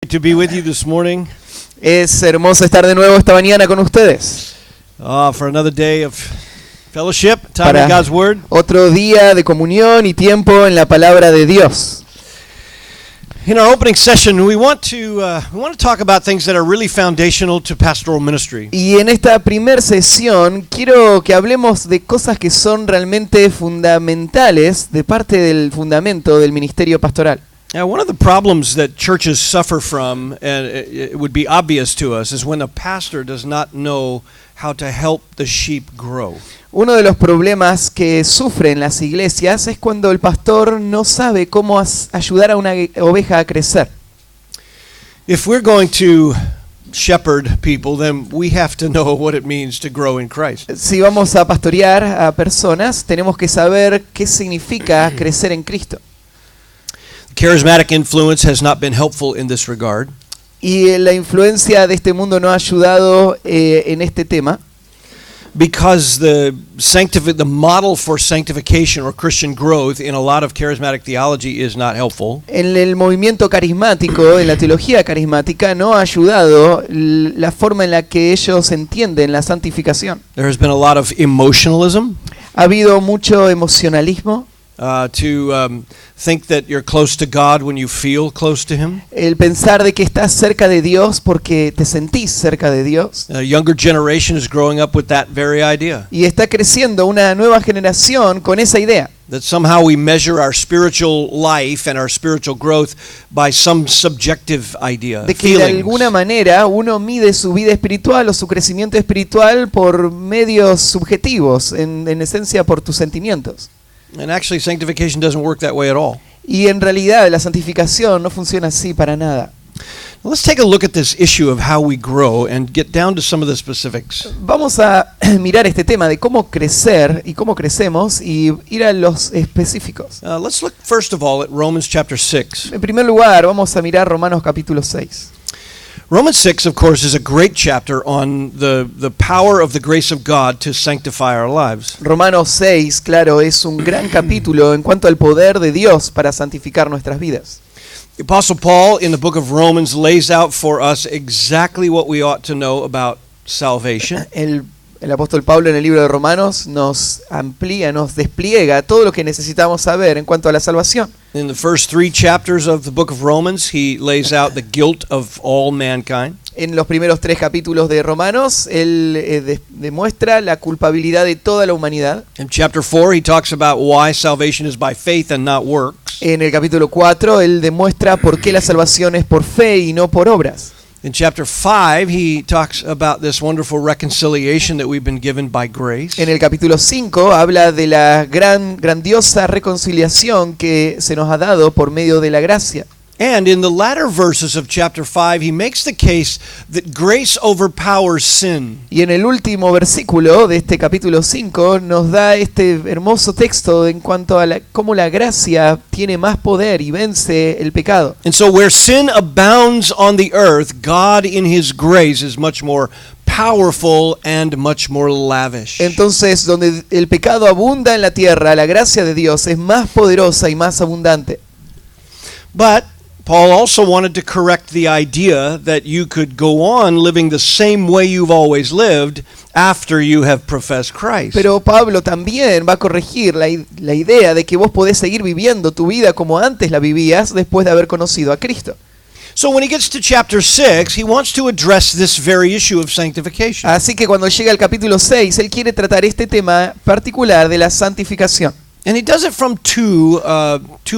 great to be with you this morning. Es hermoso estar de nuevo esta mañana con ustedes. For another day of fellowship, time Para in God's Word. otro día de comunión y tiempo en la palabra de Dios. In our opening session, we want to talk about things that are really foundational to pastoral ministry. Y en esta primer sesión quiero que hablemos de cosas que son realmente fundamentales de parte del fundamento del ministerio pastoral. Now, one of the problems that churches suffer from, and it would be obvious to us, is when a pastor does not know how to help the sheep grow. Uno de los problemas que sufren las iglesias es cuando el pastor no sabe cómo ayudar a una oveja a crecer. If we're going to shepherd people, then we have to know what it means to grow in Christ. Si vamos a pastorear a personas, tenemos que saber qué significa crecer en Cristo. Charismatic influence has not been helpful in this regard. Y la influencia de este mundo no ha ayudado en este tema. Because the model for sanctification or Christian growth in a lot of charismatic theology is not helpful. En el movimiento carismático, en la teología carismática, no ha ayudado la forma en la que ellos entienden la santificación. There has been a lot of emotionalism. Ha habido mucho emocionalismo. To think that you're close to God when you feel close to Him. El pensar de que estás cerca de Dios porque te sentís cerca de Dios. A younger generation is growing up with that very idea. Y está creciendo una nueva generación con esa idea. That somehow we measure our spiritual life and our spiritual growth by some subjective idea. De que de alguna manera uno mide su vida espiritual o su crecimiento espiritual por medios subjetivos, en esencia por tus sentimientos. And actually sanctification doesn't work that way at all. Y en realidad la santificación no funciona así para nada. Let's take a look at this issue of how we grow and get down to some of the specifics. Vamos a mirar este tema de cómo crecer y cómo crecemos y ir a los específicos. Let's look first of all at Romans chapter 6. En primer lugar, vamos a mirar Romanos capítulo 6. Romans 6, of course, is a great chapter on the power of the grace of God to sanctify our lives. Romanos 6, claro, es un gran capítulo en cuanto al poder de Dios para santificar nuestras vidas. The Apostle Paul in the book of Romans lays out for us exactly what we ought to know about salvation. El apóstol Pablo en el libro de Romanos nos amplía, nos despliega todo lo que necesitamos saber en cuanto a la salvación. In the first 3 chapters of the book of Romans, he lays out the guilt of all mankind. En los primeros 3 capítulos de Romanos, él demuestra la culpabilidad de toda la humanidad. In chapter 4, he talks about why salvation is by faith and not works. En el capítulo 4, él demuestra por qué la salvación es por fe y no por obras. In chapter 5, he talks about this wonderful reconciliation that we've been given by grace. En el capítulo 5 habla de la grandiosa reconciliación que se nos ha dado por medio de la gracia. And in the latter verses of chapter 5, he makes the case that grace overpowers sin. Y en el último versículo de este capítulo 5 nos da este hermoso texto en cuanto a cómo la gracia tiene más poder y vence el pecado. And so where sin abounds on the earth, God in his grace is much more powerful and much more lavish. Entonces, donde el pecado abunda en la tierra, la gracia de Dios es más poderosa y más abundante. But Paul also wanted to correct the idea that you could go on living the same way you've always lived after you have professed Christ. Pero Pablo también va a corregir la idea de que vos podés seguir viviendo tu vida como antes la vivías después de haber conocido a Cristo. So when he gets to chapter 6, he wants to address this very issue of sanctification. Así que cuando llega al capítulo 6, él quiere tratar este tema particular de la santificación. And he does it from two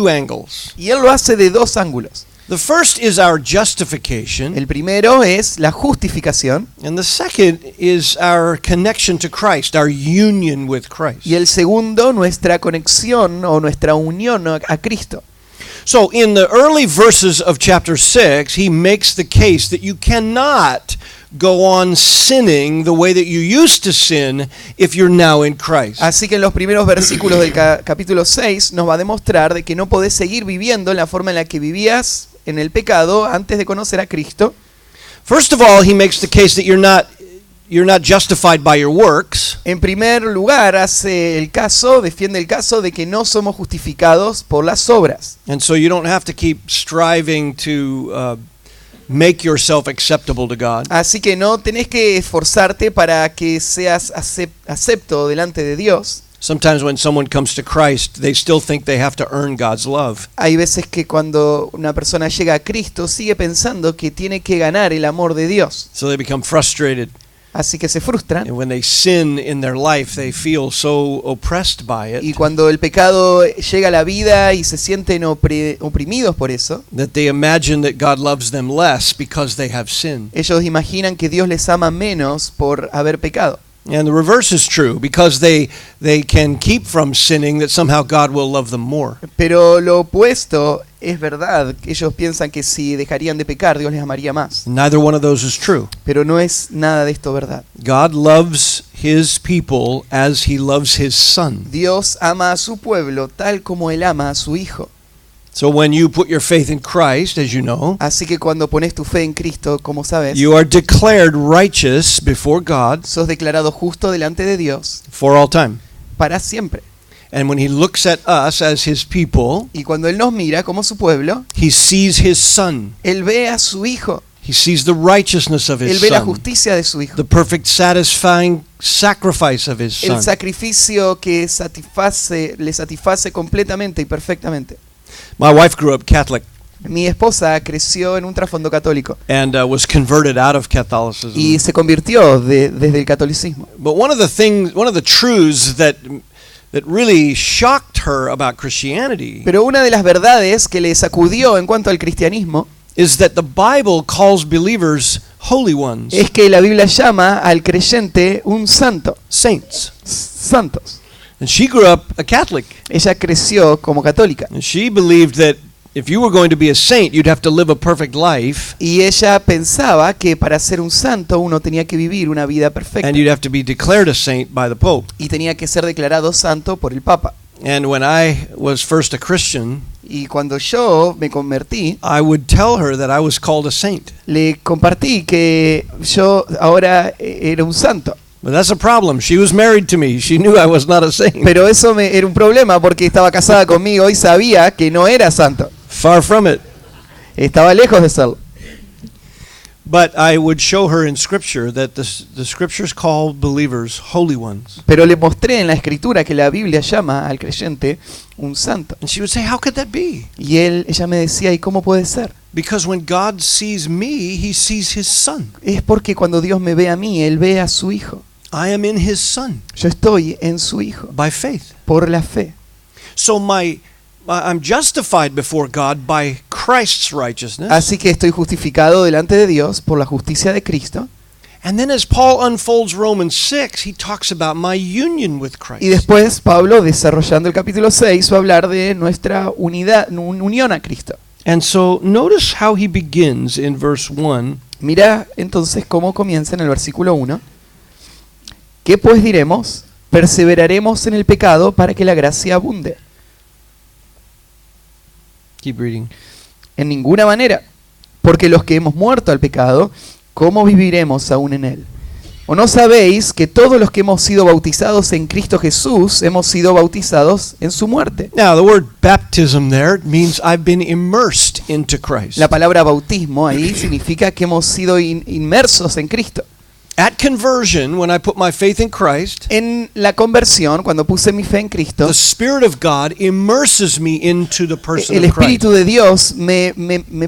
angles. Y él lo hace de 2 ángulos. The first is our justification, El primero es la justificación and the second is our connection to Christ, our union with Christ. y el segundo nuestra conexión o nuestra unión a Cristo. So in the early verses of chapter 6, he makes the case that you cannot go on sinning the way that you used to sin if you're now in Christ. Así que en los primeros versículos del capítulo 6 nos va a demostrar de que no podés seguir viviendo en la forma en la que vivías en el pecado antes de conocer a Cristo. First of all, he makes the case that you're not justified by your works. En primer lugar, defiende el caso de que no somos justificados por las obras. And so you don't have to keep striving to make yourself acceptable to God. Así que no tenés que esforzarte para que seas acepto delante de Dios. Sometimes when someone comes to Christ, they still think they have to earn God's love. Hay veces que cuando una persona llega a Cristo sigue pensando que tiene que ganar el amor de Dios. So they become frustrated. Así que se frustran. And when they sin in their life, they feel so oppressed by Y it cuando el pecado llega a la vida y se sienten oprimidos por eso, that they imagine that God loves them less because they have sinned. ellos imaginan que Dios les ama menos por haber pecado. And the reverse is true. Because they can keep from sinning, that somehow God will love them more. Pero lo opuesto es verdad. Ellos piensan que si dejarían de pecar, Dios les amaría más. Neither one of those is true. Pero no es nada de esto verdad. God loves his people as he loves his son. Dios ama a su pueblo tal como Él ama a su Hijo. So when you put your faith in Christ, as you know, Así que cuando pones tu fe en Cristo, como sabes, you are declared righteous before God sos declarado justo delante de Dios for all time. para siempre. And when he looks at us as his people, Y cuando Él nos mira como su pueblo, he sees his son. Él ve a su Hijo. He sees the righteousness of Él his ve la son, justicia de su Hijo. the perfect satisfying sacrifice of his El son. sacrificio que le satisface completamente y perfectamente. My wife grew up Catholic Mi esposa creció en un trasfondo católico and was converted out of Catholicism. y se convirtió desde el catolicismo. But one of the truths that really shocked her about Christianity Pero una de las verdades que le sacudió en cuanto al cristianismo is that the Bible calls believers holy ones, es que la Biblia llama al creyente un santo, saints. santos. And she grew up a Catholic. Ella creció como católica And she believed that if you were going to be a saint, you'd have to live a perfect life y ella pensaba que para ser un santo uno tenía que vivir una vida perfecta and you'd have to be declared a saint by the Pope. y tenía que ser declarado santo por el Papa. And when I was first a Christian, Y cuando yo me convertí, I would tell her that I was called a saint. le compartí que yo ahora era un santo. But that's a problem. She was married to me. She knew I was not a saint. Pero eso era un problema porque estaba casada conmigo y sabía que no era santo. Far from it. Estaba lejos de serlo. But I would show her in Scripture that the Scriptures call believers holy ones. Pero le mostré en la escritura que la Biblia llama al creyente un santo. And she would say, how could that be? Y ella me decía, ¿y cómo puede ser? Because when God sees me, he sees his son. Es porque cuando Dios me ve a mí, Él ve a su Hijo. I am in his son Yo estoy en su Hijo by faith. por la fe. So I'm justified before God by Christ's righteousness. Así que estoy justificado delante de Dios por la justicia de Cristo. And then as Paul unfolds Romans 6, he talks about my union with Christ. Y después Pablo, desarrollando el capítulo 6, va a hablar de nuestra unión a Cristo. And so notice how he begins in verse 1. Mira entonces cómo comienza en el versículo 1. ¿Qué pues diremos? Perseveraremos en el pecado para que la gracia abunde. Keep reading. En ninguna manera, porque los que hemos muerto al pecado, ¿cómo viviremos aún en él? ¿O no sabéis que todos los que hemos sido bautizados en Cristo Jesús hemos sido bautizados en su muerte? Now, the word baptism there means I've been immersed into Christ. La palabra bautismo ahí significa que hemos sido inmersos en Cristo. At conversion, when I put my faith in Christ, En la conversión, cuando puse mi fe en Cristo, the Spirit of God immerses me into the person el of Christ, Espíritu de Dios me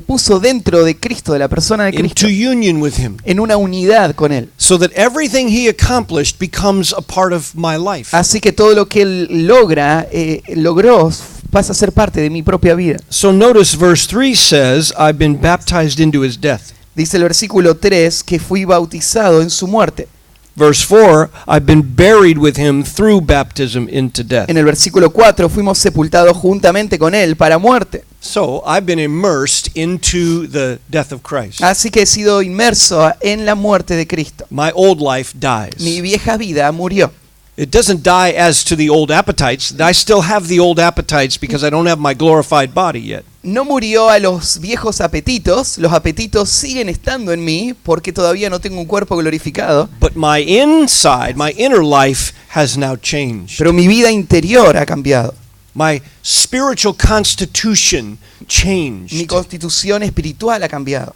puso dentro de Cristo, de la persona de Cristo, into union with Him, en una unidad con Él. so that everything He accomplished becomes a part of my life. Así que todo lo que Él logró, pasa a ser parte de mi propia vida. So notice verse 3 says, I've been baptized into His death. Dice el versículo 3 que fui bautizado en su muerte. Verse 4, I've been buried with Him through baptism into death. En el versículo 4 fuimos sepultados juntamente con Él para muerte. So I've been immersed into the death of Christ. Así que he sido inmerso en la muerte de Cristo. My old life dies. Mi vieja vida murió. It doesn't die as to the old appetites. I still have the old appetites because I don't have my glorified body yet. No murió a los viejos apetitos, los apetitos siguen estando en mí porque todavía no tengo un cuerpo glorificado, But my inside, my inner life has now changed. pero mi vida interior ha cambiado. My spiritual constitution Mi changed. constitución espiritual ha cambiado.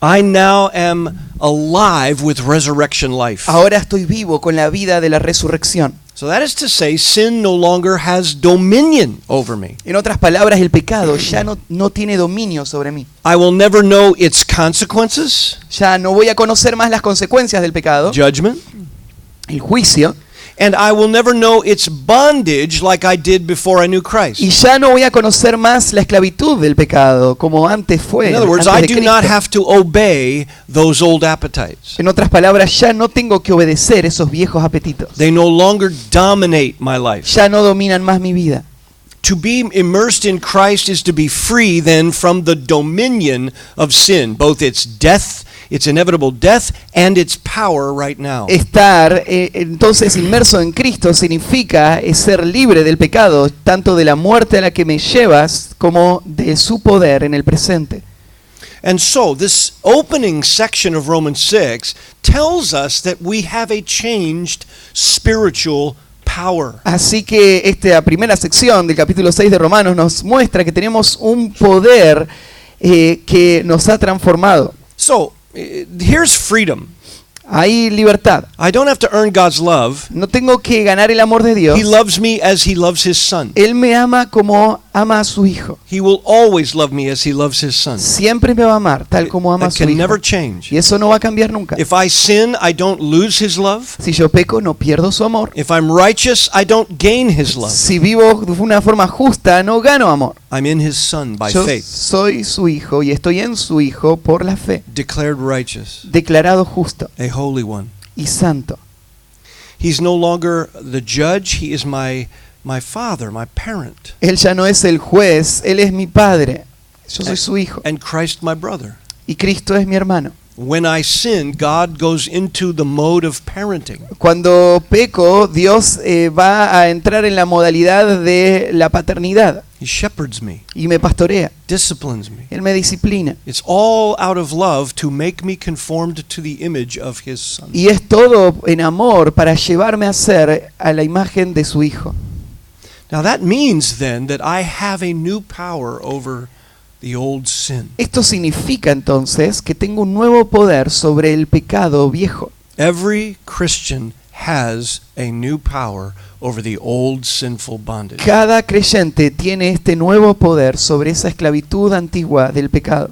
I now am alive with resurrection life. Ahora estoy vivo con la vida de la resurrección. So that is to say, sin no longer has dominion over me. En otras palabras, el pecado ya no tiene dominio sobre mí. I will never know its consequences, Ya no voy a conocer más las consecuencias del pecado, judgment, el juicio, and I will never know its bondage like I did before I knew Christ. y ya no voy a conocer más la esclavitud del pecado como antes fue. In other words, antes I de do not Cristo. have to obey those old appetites. En otras palabras, ya no tengo que obedecer esos viejos apetitos. They no longer dominate my life. Ya no dominan más mi vida. To be immersed in Christ is to be free then from the dominion of sin, both its death, its inevitable death, and its power right now. Estar entonces inmerso en Cristo significa ser libre del pecado, tanto de la muerte a la que me llevas como de su poder en el presente. And so, this opening section of Romans 6 tells us that we have a changed spiritual power. Así que esta primera sección del capítulo 6 de Romanos nos muestra que tenemos un poder que nos ha transformado. So, here's freedom. Hay libertad. I don't have to earn God's love. No tengo que ganar el amor de Dios. He loves me as he loves his son. Él me ama como ama a su hijo. He will always love me as he loves his son. Siempre me va a amar tal como ama a That su can hijo. never change. Y eso no va a cambiar nunca. If I sin, I don't lose his love. Si yo peco, no pierdo su amor. If I'm righteous, I don't gain his love. Si vivo de una forma justa, no gano amor. I'm in his son by Yo faith, soy su hijo y estoy en su hijo por la fe, declared righteous, declarado justo a holy one. y santo. He's no longer the judge, he is my father, my parent, Él ya no es el juez, Él es mi padre. Yo soy su hijo and Christ my brother. y Cristo es mi hermano. When I sin, God goes into the mode of parenting. Cuando peco, Dios va a entrar en la modalidad de la paternidad He shepherds me, y me pastorea. disciplines me. Él me disciplina. It's all out of love to make me conformed to the image of his son. Y es todo en amor para llevarme a ser a la imagen de su hijo. Now that means then that I have a new power over the old sin. Esto significa entonces que tengo un nuevo poder sobre el pecado viejo. Every Christian has a new power over the old sinful bondage. Cada creyente tiene este nuevo poder sobre esa esclavitud antigua del pecado.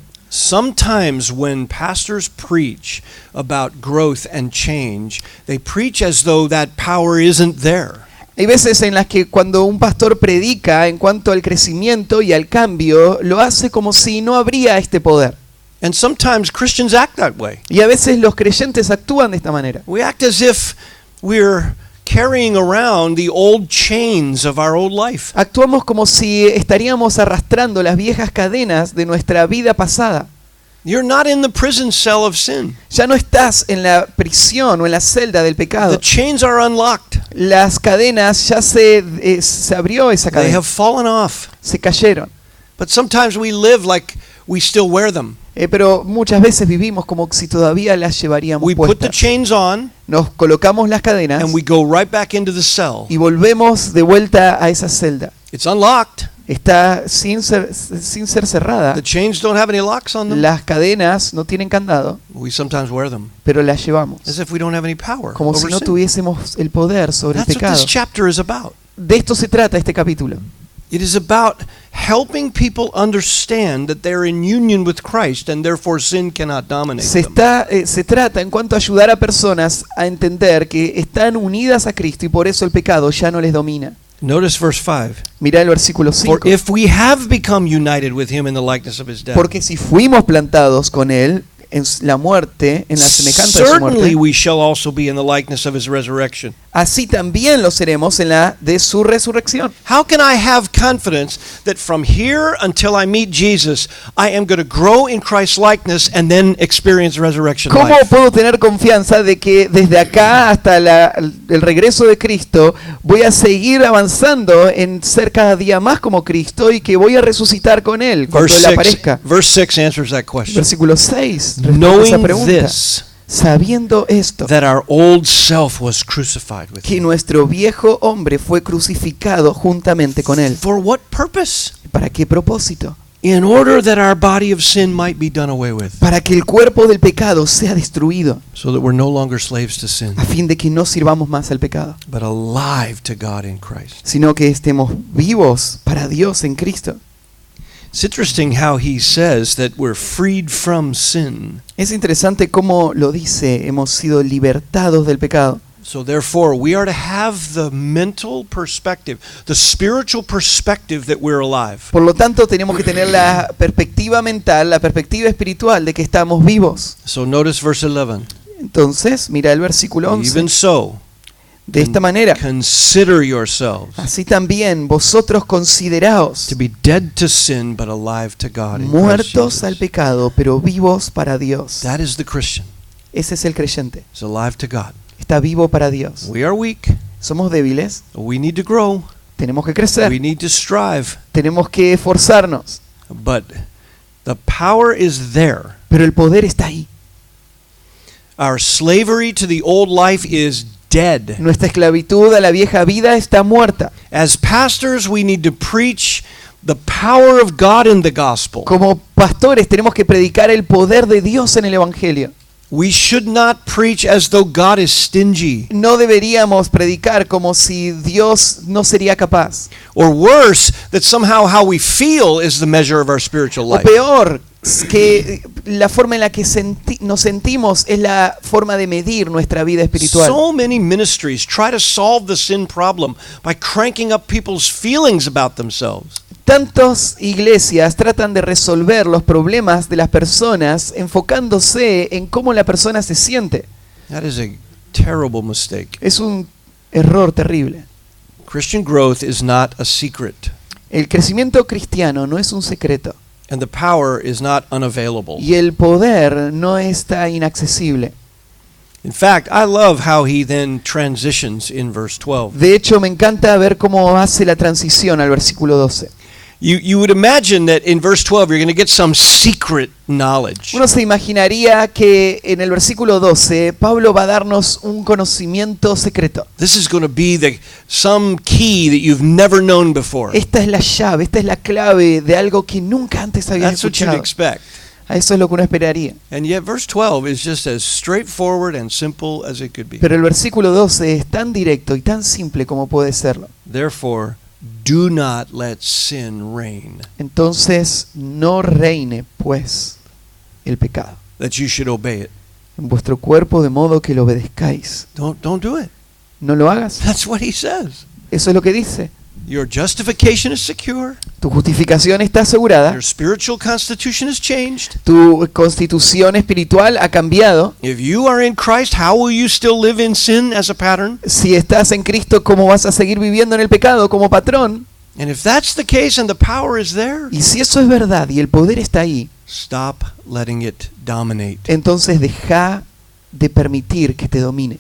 Sometimes when pastors preach about growth and change, they preach as though that power isn't there. Hay veces en las que cuando un pastor predica en cuanto al crecimiento y al cambio, lo hace como si no habría este poder. And sometimes Christians act that way. Y a veces los creyentes actúan de esta manera. We act as if we're carrying around the old chains of our old life. Actuamos como si estaríamos arrastrando las viejas cadenas de nuestra vida pasada. You're not in the prison cell of sin. Ya no estás en la prisión o en la celda del The pecado. chains are unlocked. Las cadenas ya se abrió esa They cadena. have fallen off. Se cayeron. But sometimes we live like we still wear them. Pero muchas veces vivimos como si todavía las llevaríamos We put the puestas. chains on Nos colocamos las cadenas and we go right back into the cell. y volvemos de vuelta a esa celda. It's unlocked. Está sin ser cerrada. The chains don't have any locks on them. Las cadenas no tienen candado, We sometimes wear them pero las llevamos. as if we don't have any power Como si over no sin. tuviésemos el poder sobre el That's what pecado. this chapter is about. De esto se trata este capítulo. It is about helping people understand that they're in union with Christ and therefore sin cannot dominate them. Se trata en cuanto a ayudar a personas a entender que están unidas a Cristo y por eso el pecado ya no les domina. Notice verse 5. Mirá el versículo For 5. if we have become united with him in the likeness of his death, Porque si fuimos plantados con Él en la muerte, en la semejanza de su certainly muerte, we shall also be in the likeness of his resurrection. así también lo seremos en la de su resurrección. How can I have confidence that from here until I meet Jesus, I am going to grow in Christ's likeness and then experience resurrection ¿Cómo life? puedo tener confianza de que desde acá hasta el regreso de Cristo voy a seguir avanzando en ser cada día más como Cristo y que voy a resucitar con Él cuando Él aparezca? Verse 6 answers that question. Versículo 6 responde esa Knowing pregunta. this, Sabiendo esto, that our old self was crucified with que him. nuestro viejo hombre fue crucificado juntamente con Él. For what purpose? ¿Para qué propósito? in order that our body of sin might be done away with, para que el cuerpo del pecado sea destruido, so that we're no longer slaves to sin, a fin de que no sirvamos más al pecado, but alive to God in Christ. sino que estemos vivos para Dios en Cristo. It's interesting how he says that we're freed from sin. Es interesante cómo lo dice, hemos sido libertados del pecado. So therefore, we are to have the mental perspective, the spiritual perspective that we're alive. Por lo tanto, tenemos que tener la perspectiva mental, la perspectiva espiritual de que estamos vivos. So notice verse 11. Entonces, mira el versículo 11. Even so, De esta manera, consider yourselves así también vosotros consideraos to be dead to sin but alive to God in Christ muertos al Jesus. pecado, pero vivos para Dios. That is the Christian. Ese es el creyente. Is alive to God. Está vivo para Dios. We are weak. Somos débiles, We need to grow. tenemos que We crecer, need to strive. tenemos que esforzarnos, But the power is there. pero el poder está ahí. Our slavery to the old life is dead. Nuestra esclavitud a la vieja vida está muerta. As pastors, we need to preach the power of God in the gospel. Como pastores tenemos que predicar el poder de Dios en el Evangelio. We should not preach as though God is stingy. No deberíamos predicar como si Dios no sería capaz. Or worse, that somehow how we feel is the measure of our spiritual O life. peor, que la forma en la que nos sentimos es la forma de medir nuestra vida espiritual. So many ministries try to solve the sin problem by cranking up people's feelings about themselves. Tantas iglesias tratan de resolver los problemas de las personas enfocándose en cómo la persona se siente. That is a terrible mistake. Es un error terrible. Christian growth is not a secret, El crecimiento cristiano no es un secreto and the power is not unavailable. y el poder no está inaccesible. In fact, I love how he then transitions in verse 12. De hecho, me encanta ver cómo hace la transición al versículo 12. You would imagine that in verse 12 you're going to get some secret knowledge. Uno se imaginaría que en el versículo 12 Pablo va a darnos un conocimiento secreto. This is going to be some key that you've never known before. Esta es la llave, esta es la clave de algo que nunca antes habías That's what you'd escuchado. expect. A eso es lo que uno esperaría. And yet verse 12 is just as straightforward and simple as it could be. Pero el versículo 12 es tan directo y tan simple como puede serlo. Therefore, do not let sin reign, Entonces no reine, pues, el pecado that you should obey it. en vuestro cuerpo de modo que lo obedezcáis. Don't do it. No lo hagas. That's what he says. Eso es lo que dice. Your justification is secure. Tu justificación está asegurada. Your spiritual constitution has changed. Tu constitución espiritual ha cambiado. If you are in Christ, how will you still live in sin as a pattern? Si estás en Cristo, ¿cómo vas a seguir viviendo en el pecado como patrón? And if that's the case and the power is there, Y si eso es verdad y el poder está ahí, stop letting it dominate. entonces deja de permitir que te domine.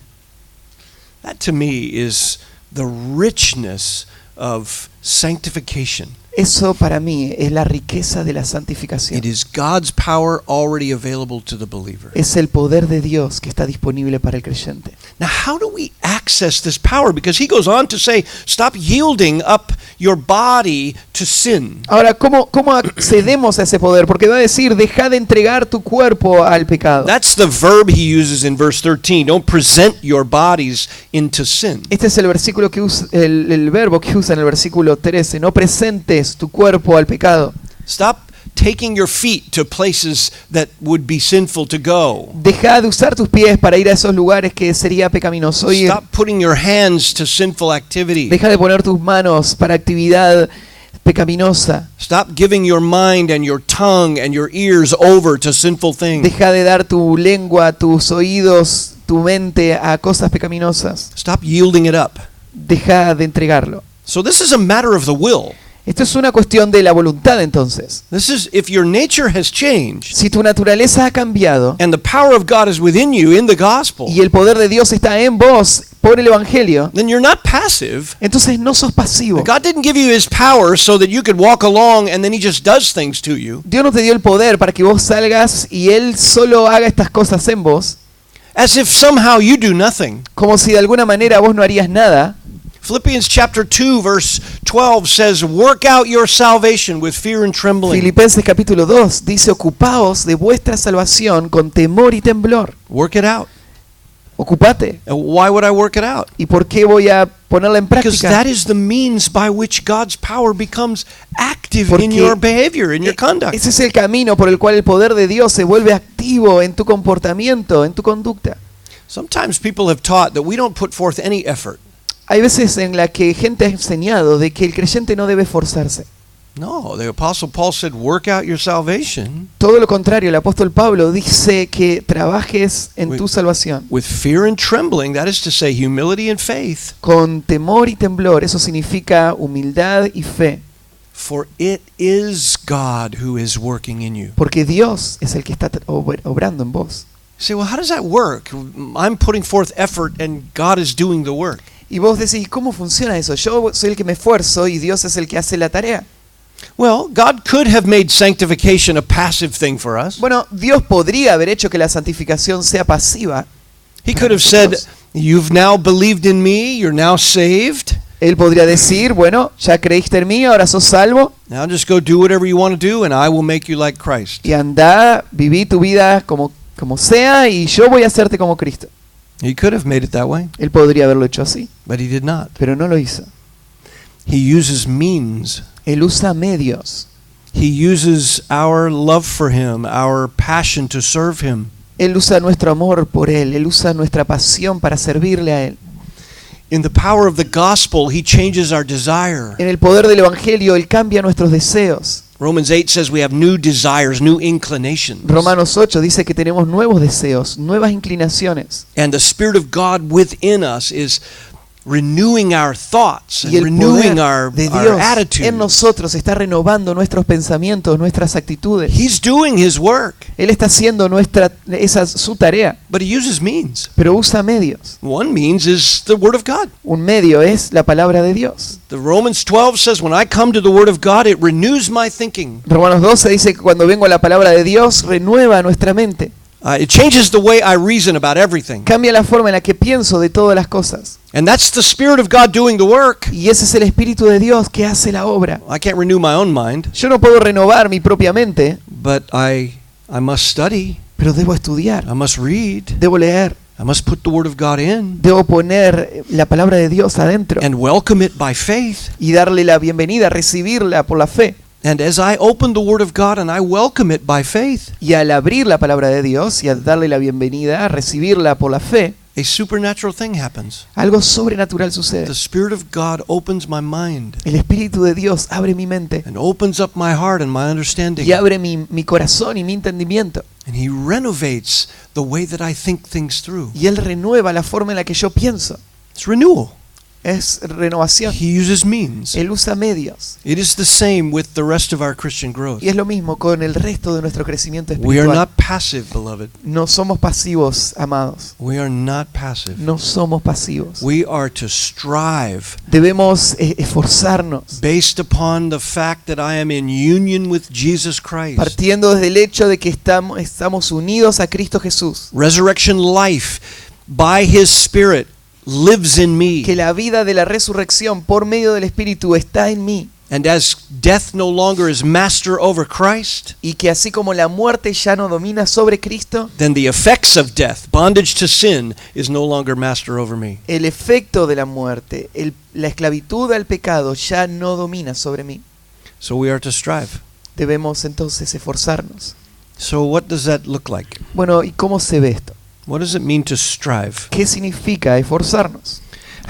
That to me is the richness of sanctification. Eso para mí es la riqueza de la santificación. It is God's power already available to the believer. Es el poder de Dios que está disponible para el creyente. Now, how do we access this power? Because he goes on to say, stop yielding up your body to sin. Ahora, ¿cómo accedemos a ese poder? Porque va a decir, deja de entregar tu cuerpo al pecado. That's the verb he uses in verse 13. Don't present your bodies into sin. Este es el versículo que usa, el verbo que usa en el versículo 13. No presentes tu cuerpo al pecado. Stop taking your feet to places that would be sinful to go. Deja de usar tus pies para ir a esos lugares que sería pecaminoso ir. Stop putting your hands to sinful activity. Deja de poner tus manos para actividad pecaminosa. Stop giving your mind and your tongue and your ears over to sinful things. Deja de dar tu lengua, tus oídos, tu mente a cosas pecaminosas. Stop yielding it up. Deja de entregarlo. So this is a matter of the will. Esto es una cuestión de la voluntad entonces. This is if your nature has changed Si tu naturaleza ha cambiado and the power of God is within you in the gospel, y el poder de Dios está en vos por el Evangelio, then you're not passive. entonces no sos pasivo. God didn't give you his power so that you could walk along and then he just does things to you. Dios no te dio el poder para que vos salgas y Él solo haga estas cosas en vos, As if somehow you do nothing. como si de alguna manera vos no harías nada. Philippians chapter 2 verse 12 says, "Work out your salvation with fear and trembling." Filipenses capítulo 2 dice, ocupaos de vuestra salvación con temor y temblor. Work it out. Ocupate. And why would I work it out? ¿Y por qué voy a ponerla en Because práctica? that is the means by which God's power becomes active in Porque your behavior, in your conduct. Ese es el camino por el cual el poder de Dios se vuelve activo en tu comportamiento, en tu conducta. Sometimes people have taught that we don't put forth any effort. Hay veces en la que gente ha enseñado de que el creyente no debe esforzarse. No, the Apostle Paul said, "Work out your salvation Todo lo contrario, el apóstol Pablo dice que trabajes en tu salvación with fear and trembling." That is to say, humility and faith. con temor y temblor. Eso significa humildad y fe, For it is God who is working in you. porque Dios es el que está obrando en vos. You say, well, how does that work? I'm putting forth effort and God is doing the work. Y vos decís, ¿cómo funciona eso? Yo soy el que me esfuerzo y Dios es el que hace la tarea. Well, God could have made sanctification a passive thing for us. Bueno, Dios podría haber hecho que la santificación sea pasiva. He could have said, "You've now believed in me, you're now saved. Él podría decir, bueno, ya creíste en mí, ahora sos salvo, Now just go do whatever you want to do and I will make you like Christ." y anda, viví tu vida como sea, y yo voy a hacerte como Cristo. He could have made it that way, Él podría haberlo hecho así, but he did not. pero no lo hizo. He uses means. Él usa medios. He uses our love for him, our passion to serve him. Él usa nuestro amor por Él. Él usa nuestra pasión para servirle a Él. In the power of the gospel, he changes our desire. En el poder del Evangelio, Él cambia nuestros deseos. Romans 8 says we have new desires, new inclinations. Romanos 8 dice que tenemos nuevos deseos, nuevas inclinaciones. And the Spirit of God within us is renewing our thoughts and Y el renewing poder de our Dios attitude. en nosotros está renovando nuestros pensamientos, nuestras actitudes. He's doing his work, Él está haciendo esa su tarea, but he uses means. pero usa medios. One means is the Word of God. Un medio es la palabra de Dios. The Romans 12 says when I come to the Word of God, it renews my thinking. Romanos 12 dice que cuando vengo a la palabra de Dios, renueva nuestra mente. It changes the way I reason about everything. Cambia la forma en la que pienso de todas las cosas. And that's the Spirit of God doing the work. Y ese es el Espíritu de Dios que hace la obra. I can't renew my own mind, Yo no puedo renovar mi propia mente, but I must study. pero debo estudiar, I must read. debo leer, I must put the Word of God in debo poner la palabra de Dios adentro and welcome it by faith. y darle la bienvenida, recibirla por la fe. And as I open the Word of God and I welcome it by faith, Y al abrir la palabra de Dios y al darle la bienvenida, recibirla por la fe, a supernatural thing happens. algo sobrenatural sucede. The Spirit of God opens my mind El Espíritu de Dios abre mi mente and opens up my heart and my understanding. y abre mi corazón y mi entendimiento. And He renovates the way that I think things through. Y Él renueva la forma en la que yo pienso. It's renewal. Es renovación. He uses means. Él usa medios. It is the same with the rest of our Christian growth. Y es lo mismo con el resto de nuestro crecimiento We are espiritual. not passive, beloved. No somos pasivos, amados. We are not passive. No somos pasivos. We are to strive Debemos esforzarnos, based upon the fact that I am in union with Jesus Christ. partiendo desde el hecho de que estamos unidos a Cristo Jesús. Resurrection life by His Spirit lives in me. Que la vida de la resurrección por medio del Espíritu está en mí. And as death no longer is master over Christ, Y que así como la muerte ya no domina sobre Cristo, then the effects of death, bondage to sin, is no longer master over me. el efecto de la muerte, la esclavitud al pecado ya no domina sobre mí. So we are to strive. Debemos entonces esforzarnos. So what does that look like? Bueno, ¿y cómo se ve esto? What does it mean to strive? ¿Qué significa esforzarnos?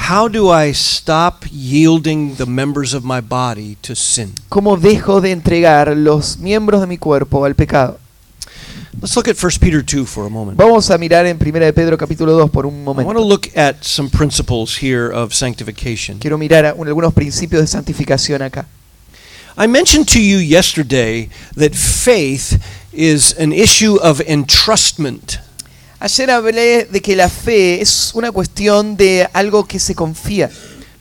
How do I stop yielding the members of my body to sin? ¿Cómo dejo de entregar los miembros de mi cuerpo al pecado? Let's look at 1 Peter 2 for a moment. Vamos a mirar en 1 de Pedro capítulo 2 por un I want to momento. look at some principles here of sanctification. Quiero mirar algunos principios de santificación acá. I mentioned to you yesterday that faith is an issue of entrustment. Ayer hablé de que la fe es una cuestión de algo que se confía.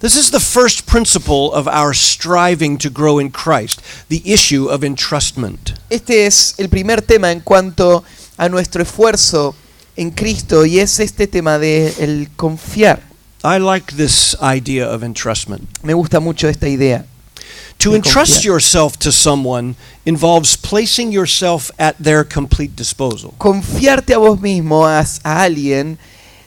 This is the first principle of our striving to grow in Christ, the issue of entrustment. Este es el primer tema en cuanto a nuestro esfuerzo en Cristo y es este tema de el confiar. I like this idea of entrustment. Me gusta mucho esta idea. To De entrust confiar. yourself to someone involves placing yourself at their complete disposal. Confiarte a vos mismo, a alguien,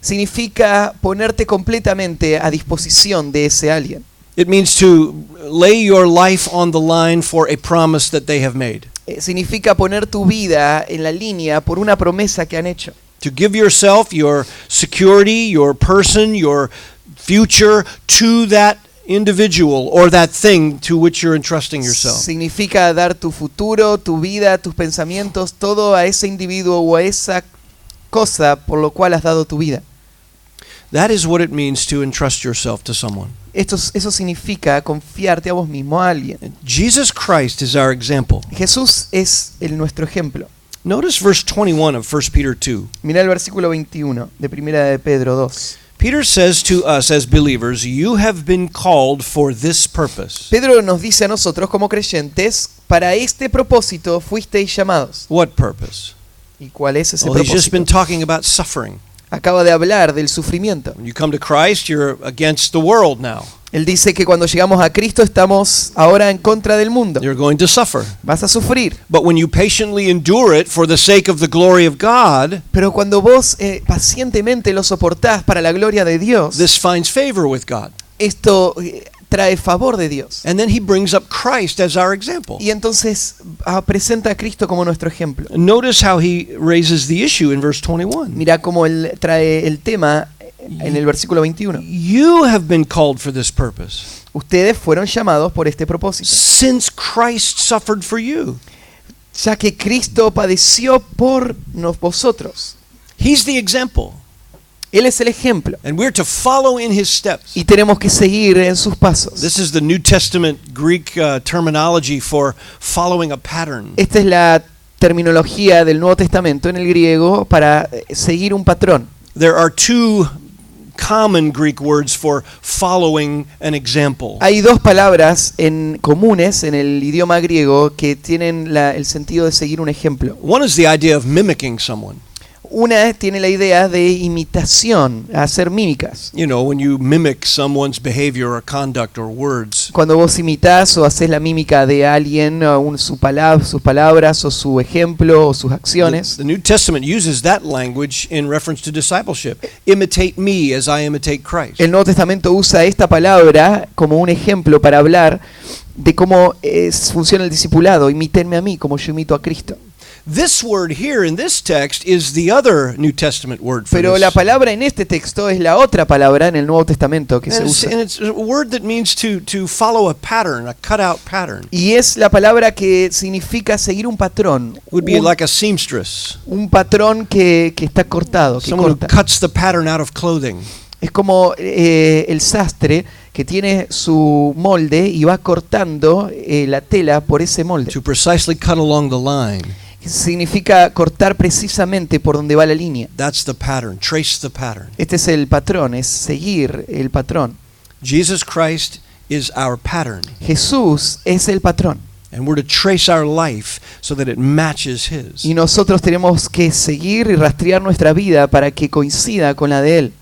significa ponerte completamente a disposición de ese alguien. It means to lay your life on the line for a promise that they have made. Significa poner tu vida en la línea por una promesa que han hecho. To give yourself, your security, your person, your future to that individual or that thing to which you're entrusting yourself. Significa dar tu futuro, tu vida, tus pensamientos, todo a ese individuo o a esa cosa por lo cual has dado tu vida. That is what it means to entrust yourself to someone. Eso significa confiarte a vos mismo, a alguien. Jesus Christ is our example. Jesús es nuestro ejemplo. Notice verse 21 of 1 Peter 2. Mira el versículo 21 de Primera de Pedro 2. Peter says to us as believers, you have been called for this purpose. Pedro nos dice a nosotros como creyentes, para este propósito fuisteis llamados. What purpose? ¿Y cuál es ese Well, he's just been propósito? talking about suffering. Acaba de hablar del sufrimiento. When you come to Christ, you're against the world now. Él dice que cuando llegamos a Cristo estamos ahora en contra del mundo. You're going to suffer. Vas a sufrir. But when you patiently endure it for the sake of the glory of God, Pero cuando vos pacientemente lo soportás para la gloria de Dios, this finds favor with God. esto trae favor de Dios. And then he brings up Christ as our example. Y entonces presenta a Cristo como nuestro ejemplo. Notice how he raises the issue in verse 21. Mira cómo él trae el tema en el versículo 21. You have been called for this purpose, Ustedes fueron llamados por este propósito, since Christ suffered for you. ya que Cristo padeció por vosotros. He's the example, Él es el ejemplo and we're to follow in his steps. y tenemos que seguir en sus pasos. This is the New Testament Greek terminology for following a pattern. Esta es la terminología del Nuevo Testamento en el griego para seguir un patrón. There are two common Greek words for following an example. Hay dos palabras comunes en el idioma griego que tienen el sentido de seguir un ejemplo. One is the idea of mimicking someone. Una tiene la idea de imitación, hacer mímicas. You know, when you mimic someone's behavior or conduct or words. Cuando vos imitás o haces la mímica de alguien, sus palabras o su ejemplo o sus acciones. The New Testament uses that language in reference to discipleship. Imitate me as I imitate Christ. El Nuevo Testamento usa esta palabra como un ejemplo para hablar de cómo funciona el discipulado. Imítenme a mí como yo imito a Cristo. This word here in this text is the other New Testament word for Pero this. la palabra en este texto es la otra palabra en el Nuevo Testamento que se And it's, usa. and it's a word that means to follow a pattern, a cutout pattern. Y es la palabra que significa seguir un patrón. Would be Un, like a seamstress, un patrón que está cortado, que someone who corta. cuts the pattern out of clothing. Es como el sastre que tiene su molde y va cortando la tela por ese molde. To precisely cut along the line. Significa cortar precisamente por donde va la línea. That's the pattern. Trace the pattern. Este es el patrón, es seguir el patrón. Jesus Christ is our pattern. Jesús es el patrón. And we're to trace our life so that it matches his. Y nosotros tenemos que seguir y rastrear nuestra vida para que coincida con la de Él.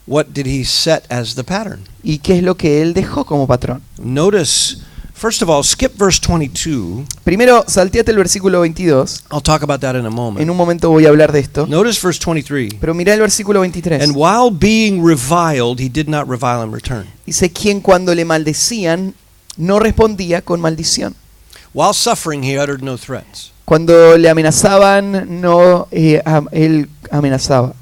What did he set as the pattern? ¿Y qué es lo que Él dejó como patrón? Notice, first of all, skip verse 22. Primero, salteate el versículo 22. I'll talk about that in a En moment. un momento voy a hablar de esto. Notice verse 23. Pero mirá el versículo 23. And while being reviled, he did not revile in return. Dice, quien cuando le maldecían no respondía con maldición. While suffering, he uttered no threats. Cuando le amenazaban, él amenazaba.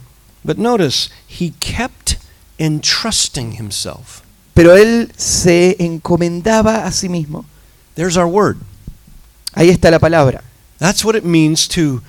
But notice, he kept entrusting himself. Pero él se encomendaba a sí mismo. There's our word. Ahí está la palabra. That's what it means to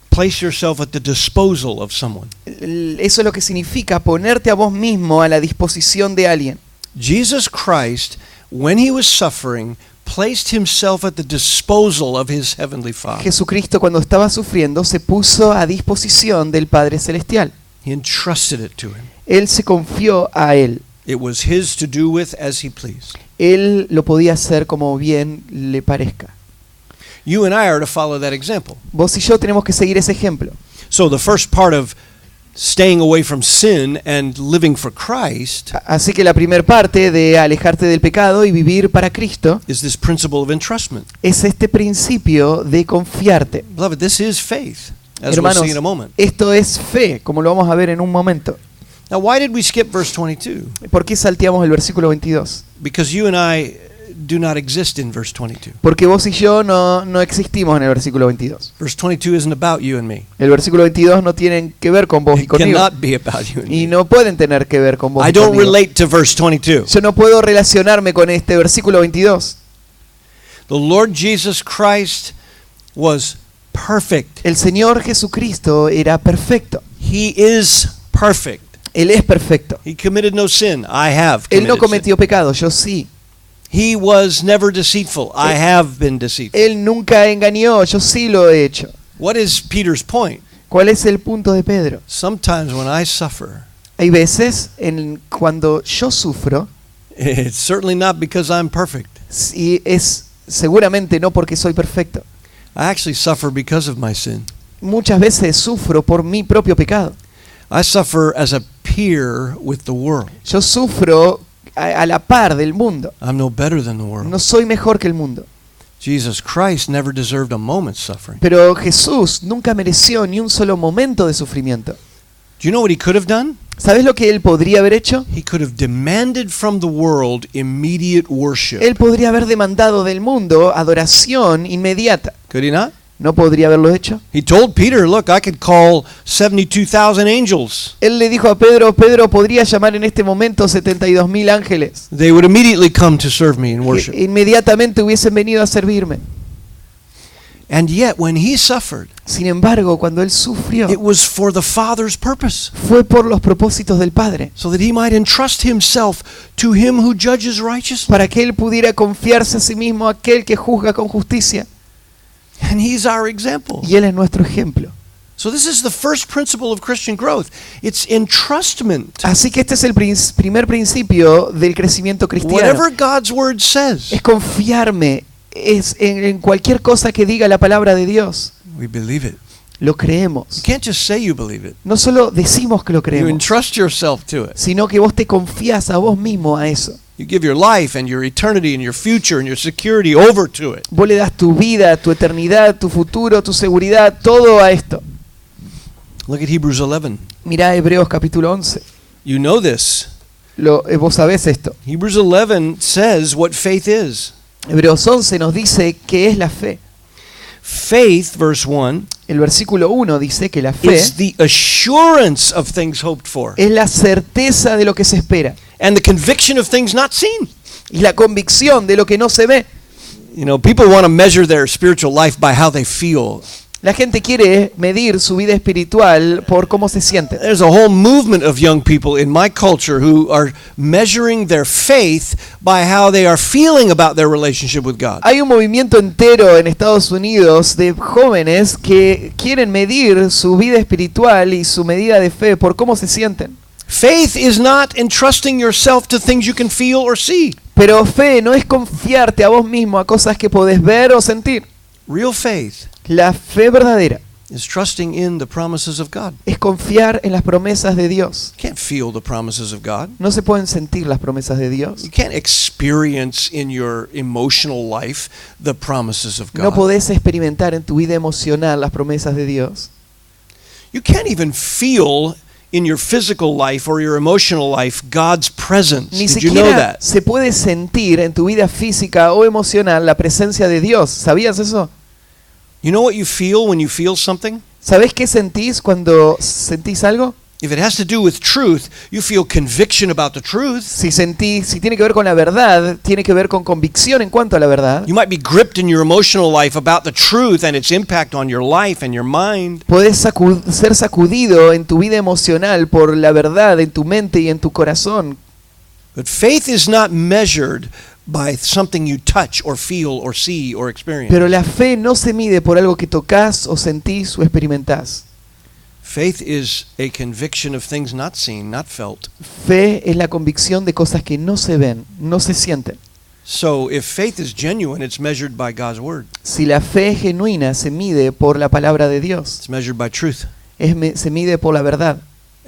place yourself at the disposal of someone. Eso es lo que significa ponerte a vos mismo a la disposición de alguien. Jesus Christ, when he was suffering, placed himself at the disposal of his heavenly Father. Jesucristo cuando estaba sufriendo se puso a disposición del Padre Celestial. He entrusted it to him. Él se confió a Él. It was his to do with as he pleased. Él lo podía hacer como bien le parezca. You and I are to follow that example. Vos y yo tenemos que seguir ese ejemplo. So the first part of staying away from sin and living for Christ Así que la primera parte de alejarte del pecado y vivir para Cristo is this principle of entrustment. es este principio de confiarte. Beloved, this is faith, as we'll Hermanos, see in a moment. esto es fe, como lo vamos a ver en un momento. Now, why did we skip verse 22? ¿Por qué salteamos el versículo 22? Because you and I do not exist in verse 22. Porque vos y yo no existimos en el versículo 22. Verse 22 isn't about you and me. El versículo 22 no tiene que ver con vos y It conmigo. cannot be about you and Y me. no pueden tener que ver con vos I y don't conmigo. relate to verse 22. Yo no puedo relacionarme con este versículo 22. The Lord Jesus Christ was perfect. El Señor Jesucristo era perfecto. He is perfect. Él es perfecto. He committed no sin. I have Él no committed sin. cometió pecado, yo sí. He was never deceitful. I have been deceitful. Él nunca engañó, yo sí lo he hecho. What is Peter's point? ¿Cuál es el punto de Pedro? Sometimes when I suffer, Hay veces cuando yo sufro, it's certainly not because I'm perfect. y es seguramente no porque soy perfecto. I actually suffer because of my sin. Muchas veces sufro por mi propio pecado. I suffer as a peer with the world. Yo sufro a la par del mundo. I'm no better than the world. No soy mejor que el mundo. Jesus Christ never deserved a moment's suffering. Pero Jesús nunca mereció ni un solo momento de sufrimiento. Do you know what he could have done? ¿Sabes lo que él podría haber hecho? He could have demanded from the world immediate worship. Él podría haber demandado del mundo adoración inmediata. Could he not? ¿No podría haberlo hecho? He told Peter, look, I could call 72,000 angels. Él le dijo a Pedro, Pedro podría llamar en este momento 72.000 ángeles. They would immediately come to serve me in worship. Que inmediatamente hubiesen venido a servirme. And yet, when he suffered, Sin embargo, cuando él sufrió, it was for the Father's purpose, fue por los propósitos del Padre, so that he might entrust himself to him who judges righteously. para que él pudiera confiarse a sí mismo a aquel que juzga con justicia. And he's our example. Y él es nuestro ejemplo. So this is the first principle of Christian growth. It's entrustment. Así que este es el primer principio del crecimiento cristiano. Whatever God's word says, Es confiarme en cualquier cosa que diga la palabra de Dios. we believe it. Lo You creemos. can't just say you believe it. No solo decimos que lo You creemos, entrust yourself to it. sino que vos te confías a vos mismo a eso. You give your life and your eternity and your future and your security over to it. Vos le das tu vida, tu eternidad, tu futuro, tu seguridad, todo a esto. Look at Hebrews 11. Mirá Hebreos capítulo 11. You know this. Vos sabés esto. Hebrews 11 says what faith is. Hebreos 11 nos dice qué es la fe. Faith, verse 1, El versículo 1 dice que la fe is the assurance of things hoped for es la certeza de lo que se espera and the conviction of things not seen. y la convicción de lo que no se ve. You know, people want to measure their spiritual life by how they feel. La gente quiere medir su vida espiritual por cómo se siente. There's a whole movement of young people in my culture who are measuring their faith by how they are feeling about their relationship with God. Hay un movimiento entero en Estados Unidos de jóvenes que quieren medir su vida espiritual y su medida de fe por cómo se sienten. Faith is not entrusting yourself to things you can feel or see. Pero fe no es confiarte a vos mismo a cosas que podés ver o sentir. Real faith La fe verdadera is trusting in the promises of God. es confiar en las promesas de Dios. You can't feel the promises of God. No se pueden sentir las promesas de Dios. You can't experience in your emotional life the promises of No God. podés experimentar en tu vida emocional las promesas de Dios. You can't even feel in your physical life or your emotional life God's presence. Ni Did you know siquiera that? se puede sentir en tu vida física o emocional la presencia de Dios. ¿Sabías eso? You know what you feel when you feel something? ¿Sabés qué sentís cuando sentís algo? If it has to do with truth, you feel conviction about the truth. Si tiene que ver con la verdad, tiene que ver con convicción en cuanto a la verdad. You might be gripped in your emotional life about the truth and its impact on your life and your mind. Podés ser sacudido en tu vida emocional por la verdad en tu mente y en tu corazón. But faith is not measured by something you touch or feel or see or experience. Pero la fe no se mide por algo que tocas o sentís o experimentás. Faith is a conviction of things not seen, not felt. Fe es la convicción de cosas que no se ven, no se sienten. So if faith is genuine, it's measured by God's word. Si la fe es genuina, se mide por la palabra de Dios. It's measured by truth. Se mide por la verdad.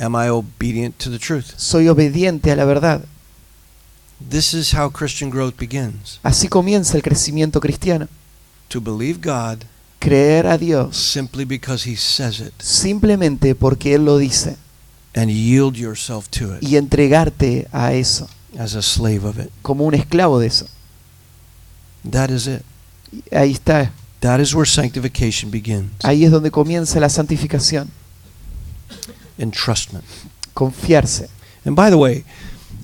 Am I obedient to the truth? ¿Soy obediente a la verdad? This is how Christian growth begins. Así comienza el crecimiento cristiano. To believe God Creer a Dios simply because He says it simplemente porque Él lo dice and yield yourself to it y entregarte a eso as a slave of it. como un esclavo de eso. That is it. Y ahí está. That is where sanctification begins. Ahí es donde comienza la santificación. Entrustment. Confiarse. And by the way,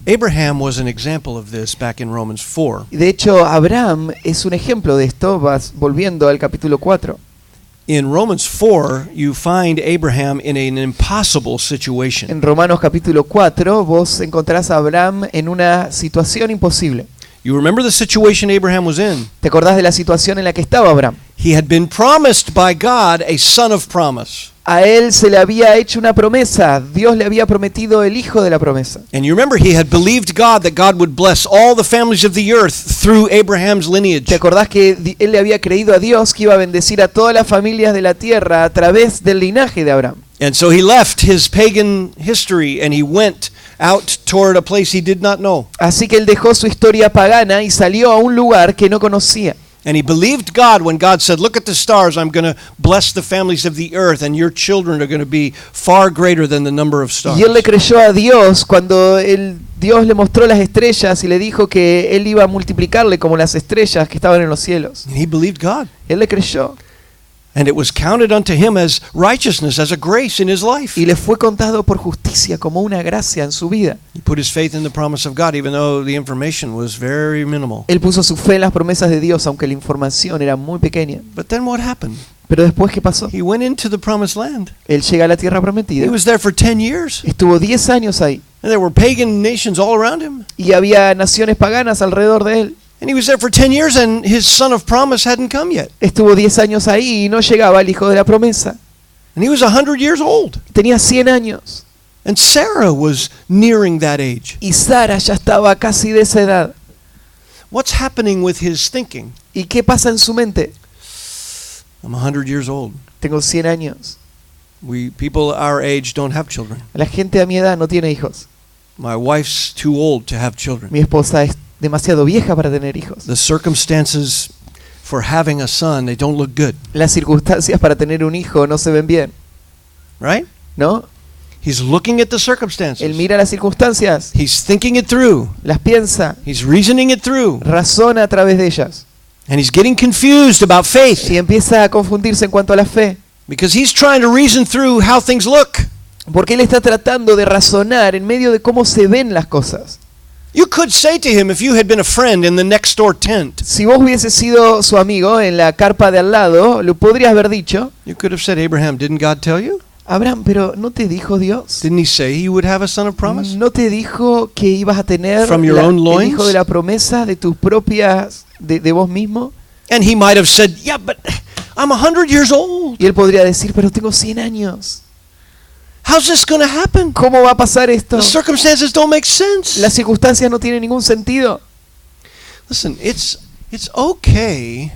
Abraham was an example of this back in Romans 4. De hecho, Abraham es un ejemplo de esto. Vas volviendo al capítulo 4. In Romans 4, you find Abraham in an impossible situation. En Romanos capítulo 4 vos encontrás a Abraham en una situación imposible. You remember the situation Abraham was in. ¿Te acordás de la situación en la que estaba Abraham? He had been promised by God a son of promise. A él se le había hecho una promesa. Dios le había prometido el hijo de la promesa. And you remember he had believed God that God would bless all the families of the earth through Abraham's lineage. ¿Te acordás que él le había creído a Dios que iba a bendecir a todas las familias de la tierra a través del linaje de Abraham? And so he left his pagan history and he went out toward a place he did not know. Así que él dejó su historia pagana y salió a un lugar que no conocía. And he believed God when God said, "Look at the stars, I'm going to bless the families of the earth and your children are going to be far greater than the number of stars." Y él le creyó a Dios cuando Dios le mostró las estrellas y le dijo que él iba a multiplicarle como las estrellas que estaban en los cielos. And he believed God. Él le creyó. And it was counted unto him as righteousness, as a grace in his life. Y le fue contado por justicia como una gracia en su vida. He put his faith in the promise of God, even though the information was very minimal. Él puso su fe en las promesas de Dios, aunque la información era muy pequeña. But then what happened? Pero después, ¿qué pasó? He went into the promised land. Él llega a la tierra He prometida. was there for 10 years. Estuvo 10 años ahí. And there were pagan nations all around him. Y había naciones paganas alrededor de él. And he was there for 10 years and his son of promise hadn't come yet. Estuvo 10 años ahí y no llegaba el hijo de la promesa. And he was 100 years old. Tenía 100 años. And Sarah was nearing that age. Y Sara ya estaba casi de esa edad. What's happening with his thinking? ¿Y qué pasa en su mente? I'm 100 years old. Tengo 100 años. People our age don't have children. La gente a mi edad no tiene hijos. My wife's too old to have children. Mi esposa es demasiado vieja para tener hijos. The circumstances for having a son, they don't look good, Las circunstancias para tener un hijo no se ven bien, right? ¿no? He's looking at the Él circumstances. mira las circunstancias, He's thinking it through. las piensa, He's reasoning it through. razona a través de ellas. And he's getting confused about faith Y empieza a confundirse en cuanto a la fe. because he's trying to reason through how things look. Porque él está tratando de razonar en medio de cómo se ven las cosas. You could say to him, if you had been a friend in the next door tent, Si vos hubieses sido su amigo en la carpa de al lado, lo podrías haber dicho: you could have said, Abraham, didn't God tell you? Abraham, pero ¿no te dijo Dios? Didn't he say he would have a son of promise? ¿No te dijo que ibas a tener From your own el loins? hijo de la promesa de tus propias, de vos mismo? And he might have said, yeah, but I'm 100 years old. Y él podría decir: pero tengo 100 años. How's this going to happen? ¿Cómo va a pasar esto? The circumstances don't make sense. Las circunstancias no tienen ningún sentido. Listen, it's okay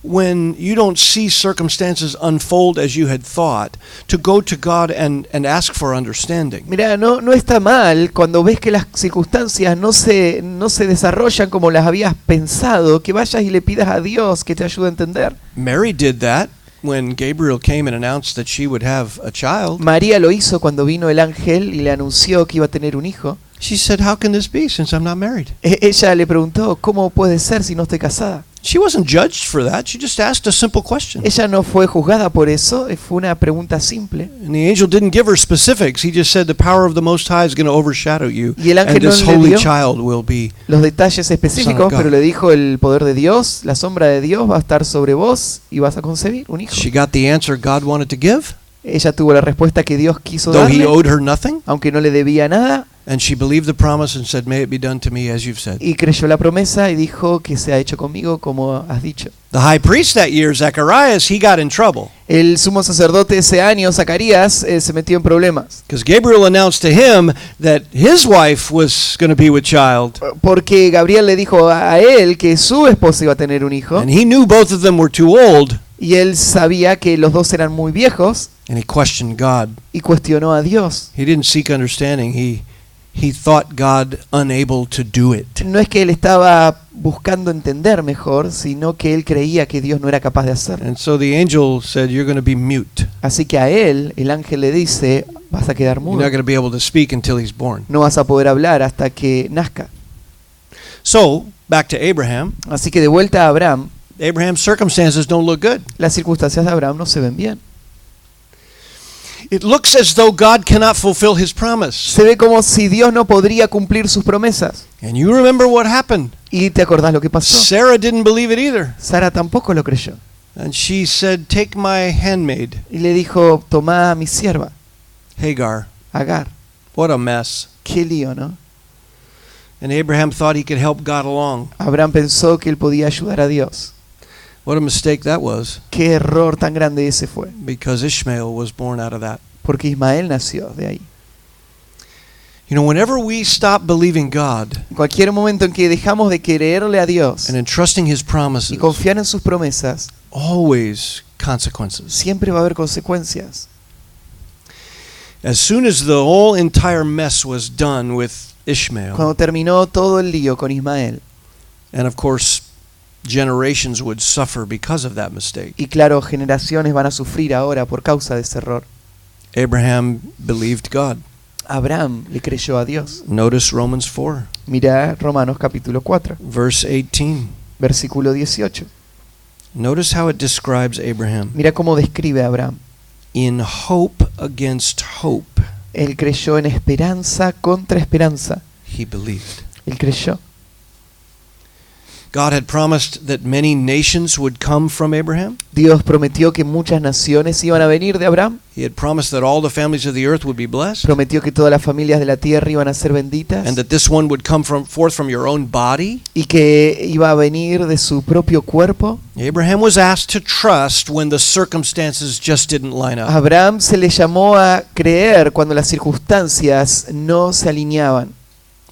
when you don't see circumstances unfold as you had thought to go to God and ask for understanding. Mira, no está mal cuando ves que las circunstancias no se desarrollan como las habías pensado, que vayas y le pidas a Dios que te ayude a entender. Mary did that when Gabriel came and announced that she would have a child. María lo hizo cuando vino el ángel y le anunció que iba a tener un hijo. She said, how can this be since I'm not married? Ella le preguntó: ¿cómo puede ser si no estoy casada? She wasn't judged for that. She just asked a simple question. Ella no fue juzgada por eso, fue una pregunta simple. And the angel didn't give her specifics. He just said the power of the Most High is going to overshadow you. Y el ángel And no this le holy dio child will be. los detalles específicos, Son of God. pero le dijo: el poder de Dios, la sombra de Dios va a estar sobre vos y vas a concebir un hijo. She got the answer God wanted to give, Ella tuvo la respuesta que Dios quiso though he darle, owed her nothing. aunque no le debía nada, And she believed the promise and said, may it be done to me as you've said. y creyó la promesa y dijo: que se ha hecho conmigo como has dicho. The high priest that year, Zacharias, he got in trouble El sumo sacerdote ese año, Zacarías, se metió en problemas, because Gabriel announced to him that his wife was going to be with child. porque Gabriel le dijo a él que su esposa iba a tener un hijo, And he knew both of them were too old. y él sabía que los dos eran muy viejos, And he questioned God. y cuestionó a Dios. He didn't seek understanding. He thought God unable to do it. No es que él estaba buscando entender mejor, sino que él creía que Dios no era capaz de hacerlo. And so the angel said, "You're going to be mute. Así que a él, el ángel le dice, vas a quedar You're mudo. not going to be able to speak until he's born." No vas a poder hablar hasta que nazca. So, back to Abraham. Así que de vuelta a Abraham, Abraham's circumstances don't look good. las circunstancias de Abraham no se ven bien. It looks as though God cannot fulfill his promise. Se ve como si Dios no podría cumplir sus promesas. And you remember what happened. Y te acordás lo que pasó. Sarah didn't believe it either. Sara tampoco lo creyó. And she said, "Take my handmaid, Y le dijo, tomá a mi sierva, Hagar." Agar. What a mess. Qué lío, ¿no? And Abraham thought he could help God along. Abraham pensó que él podía ayudar a Dios. What a mistake that was, Qué error tan grande ese fue. because Ishmael was born out of that. Porque Ismael nació de ahí. You know, whenever we stop believing God En cualquier momento en que dejamos de creerle a Dios and entrusting his y promises, confiar en sus promesas, always consequences. siempre va a haber consecuencias. As soon as the whole entire mess was done with Ishmael, Cuando terminó todo el lío con Ismael, and of course, generations would suffer because of that mistake, y claro, generaciones van a sufrir ahora por causa de ese error, Abraham believed God. Abraham le creyó a Dios. Notice Romans 4, Mira Romanos capítulo 4, verse 18. versículo 18. Notice how it describes Abraham. Mira cómo describe a Abraham. In hope against hope, Él creyó en esperanza contra esperanza. he believed. Él creyó. God had promised that many nations would come from Abraham. Dios prometió que muchas naciones iban a venir de Abraham. He had promised that all the families of the earth would be blessed, Prometió que todas las familias de la tierra iban a ser benditas. and that this one would come forth from your own body. Y que iba a venir de su propio cuerpo. Abraham was asked to trust when the circumstances just didn't line A up. Abraham se le llamó a creer cuando las circunstancias no se alineaban.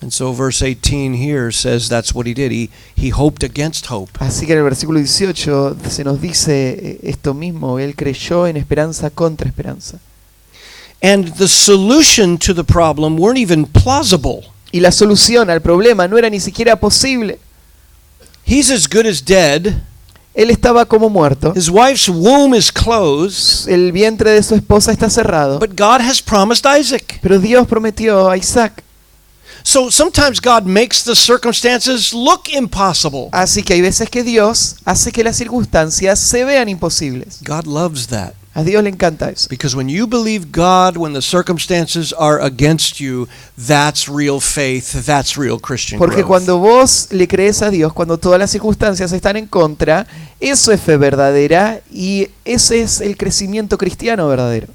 And so verse 18 here says that's what he did. He hoped against hope. Así que en el versículo 18 se nos dice esto mismo. Él creyó en esperanza contra esperanza. And the solution to the problem weren't even plausible. Y la solución al problema no era ni siquiera posible. He's as good as dead. Él estaba como muerto. His wife's womb is closed. El vientre de su esposa está cerrado. But God has promised Isaac. Pero Dios prometió a Isaac. So sometimes God makes the circumstances look impossible. Así que hay veces que Dios hace que las circunstancias se vean imposibles. God loves that. A Dios le encanta eso. Because when you believe God when the circumstances are against you, that's real faith, that's real Christian Porque growth. cuando vos le crees a Dios, cuando todas las circunstancias están en contra, eso es fe verdadera y ese es el crecimiento cristiano verdadero.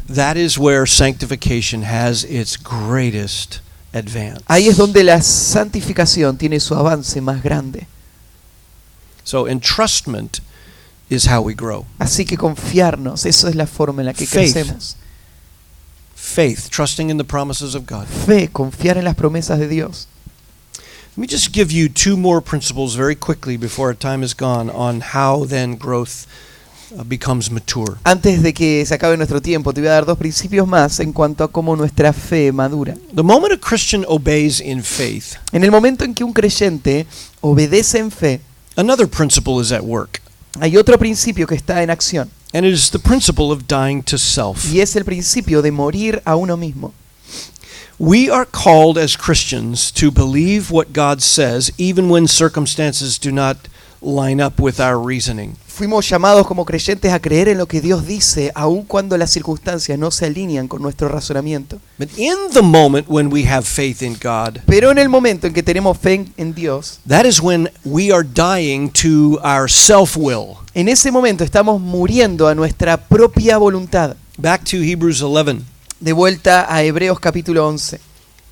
That is where sanctification has its greatest advance. Ahí es donde la santificación tiene su avance más grande. So entrustment is how we grow. Así que confiarnos, eso es la forma en la que Faith. crecemos. Faith, trusting in the promises of God. Fe, confiar en las promesas de Dios. Let me just give you two more principles very quickly before our time is gone on how then growth becomes mature. Antes de que se acabe nuestro tiempo, te voy a dar dos principios más en cuanto a cómo nuestra fe madura. The moment a Christian obeys in faith, En el momento en que un creyente obedece en fe, another principle is at work. hay otro principio que está en acción. And it is the principle of dying to self. Y es el principio de morir a uno mismo. We are called as Christians to believe what God says even when circumstances do not line up with our reasoning. Fuimos llamados como creyentes a creer en lo que Dios dice, aun cuando las circunstancias no se alinean con nuestro razonamiento. But in the moment when we have faith in God, Pero en el momento en que tenemos fe en Dios, that is when we are dying to our self-will. en ese momento estamos muriendo a nuestra propia voluntad. Back to Hebrews 11. De vuelta a Hebreos capítulo 11.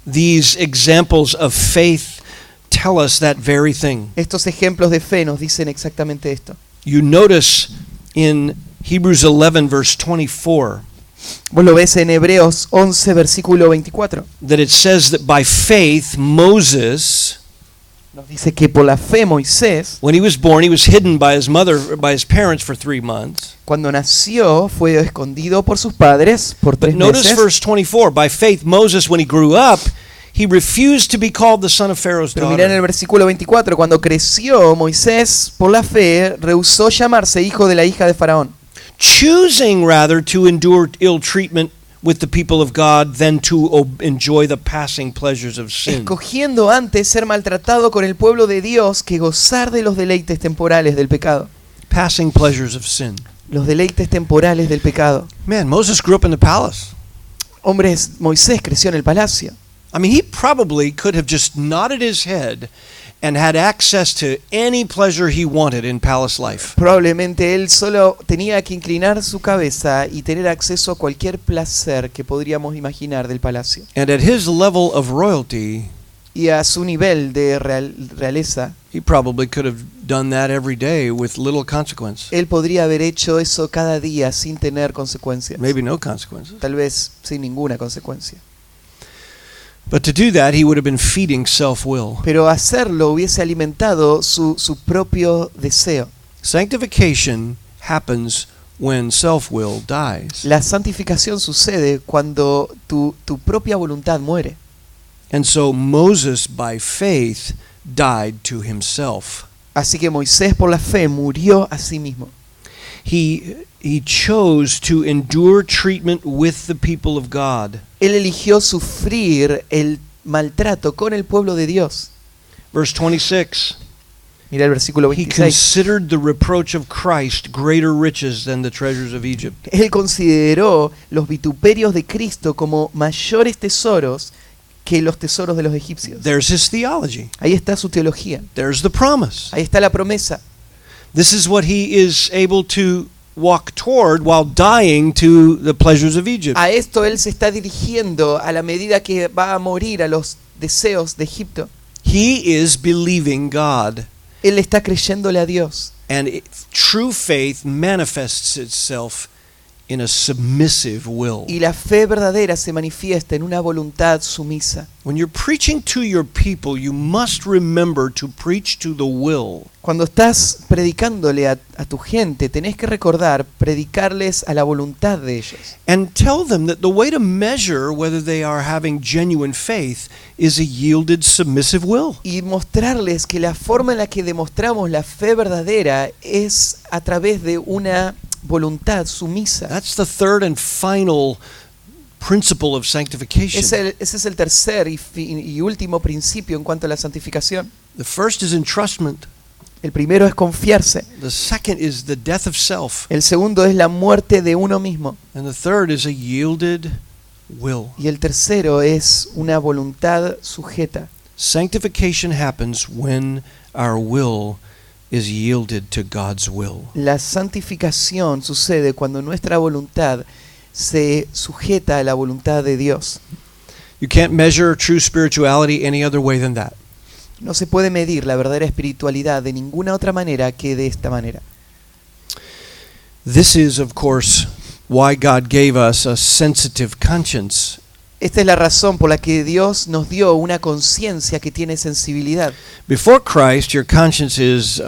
These examples of faith tell us that very thing. Estos ejemplos de fe nos dicen exactamente esto. You notice in Hebrews 11 verse 24 Vos lo ves en Hebreos 11 versículo 24. that it says that by faith Moses Nos dice que por la fe Moisés, when he was born, he was hidden by his parents for 3 months. cuando nació, fue escondido por sus padres por But 3 notice meses. verse 24. By faith, Moses, when he grew up, he refused to be called the son of Pharaoh's Pero mirá en el daughter. versículo 24, cuando creció Moisés, por la fe, rehusó llamarse hijo de la hija de Faraón, Choosing rather to endure ill treatment with the people of God than to enjoy the passing pleasures of sin. escogiendo antes ser maltratado con el pueblo de Dios que gozar de los deleites temporales del pecado. Passing pleasures of sin. Los deleites temporales del pecado. Man, Moses grew up in the palace. Hombres, Moisés creció en el palacio. I mean, he probably could have just nodded his head and had access to any pleasure he wanted in palace life. Probablemente él solo tenía que inclinar su cabeza y tener acceso a cualquier placer que podríamos imaginar del palacio. And at his level of royalty, Y a su nivel de realeza, he probably could have done that every day with little consequence. él podría haber hecho eso cada día sin tener consecuencias. Maybe no consequences. Tal vez sin ninguna consecuencia. But to do that, he would have been feeding self-will. Pero hacerlo hubiese alimentado su propio deseo. Sanctification happens when self-will dies. La santificación sucede cuando tu propia voluntad muere. And so Moses, by faith, died to himself. Así que Moisés por la fe murió a sí mismo. He chose to endure treatment with the people of God. Él eligió sufrir el maltrato con el pueblo de Dios. Verse 26. Mira el versículo He 26. considered the reproach of Christ greater riches than the treasures of Egypt. Él consideró los vituperios de Cristo como mayores tesoros que los tesoros de los egipcios. There's his theology. Ahí está su teología. There's the promise. Ahí está la promesa. This is what he is able to walk toward while dying to the pleasures of Egypt. A esto él se está dirigiendo a la medida que va a morir a los deseos de Egipto. He is believing God. Él está creyéndole a Dios. And true faith manifests itself in a submissive will. Y la fe verdadera se manifiesta en una voluntad sumisa. When you're preaching to your people, you must remember to preach to the will. Cuando estás predicándole a tu gente, tenés que recordar predicarles a la voluntad de ellos. And tell them that the way to measure whether they are having genuine faith is a yielded, submissive will. Y mostrarles que la forma en la que demostramos la fe verdadera es a través de una voluntad sumisa. That's the third and final principle of sanctification. Ese es el tercer y último principio en cuanto a la santificación. The first is entrustment. El primero es confiarse. The second is the death of self. El segundo es la muerte de uno mismo. And the third is a yielded will. Y el tercero es una voluntad sujeta. Sanctification happens when our will is yielded to God's will. La santificación sucede cuando nuestra voluntad se sujeta a la voluntad de Dios. You can't measure true spirituality any other way than that. No se puede medir la verdadera espiritualidad de ninguna otra manera que de esta manera. This is, of course, why God gave us a sensitive conscience. Esta es la razón por la que Dios nos dio una conciencia que tiene sensibilidad. Before Christ, your conscience is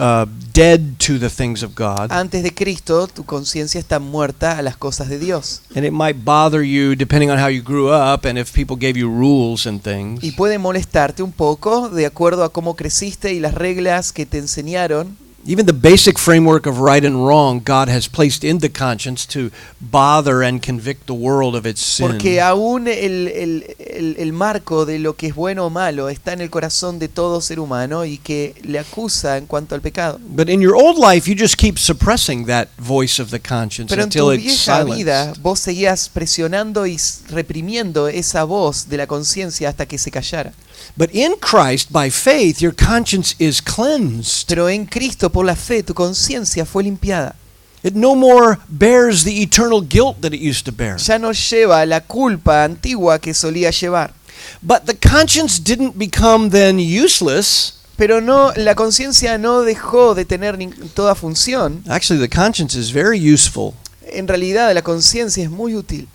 dead to the things of God. Antes de Cristo, tu conciencia está muerta a las cosas de Dios. And it might bother you depending on how you grew up and if people gave you rules and things. Y puede molestarte un poco de acuerdo a cómo creciste y las reglas que te enseñaron. Even the basic framework of right and wrong, God has placed in the conscience to bother and convict the world of its sin. Porque aún el marco de lo que es bueno o malo está en el corazón de todo ser humano y que le acusa en cuanto al pecado. But in your old life, you just keep suppressing that voice of the conscience Pero en until tu it's vieja vida silenced. vos seguías presionando y reprimiendo esa voz de la conciencia hasta que se callara. But in Christ, by faith, your conscience is cleansed. Pero en Cristo, por la fe, tu conciencia fue limpiada. It no more bears the eternal guilt that it used to bear. Ya no lleva la culpa antigua que solía llevar. But the conscience didn't become then useless. Pero no, la conciencia no dejó de tener toda función. Actually, the conscience is very useful. En realidad, la conciencia es muy útil.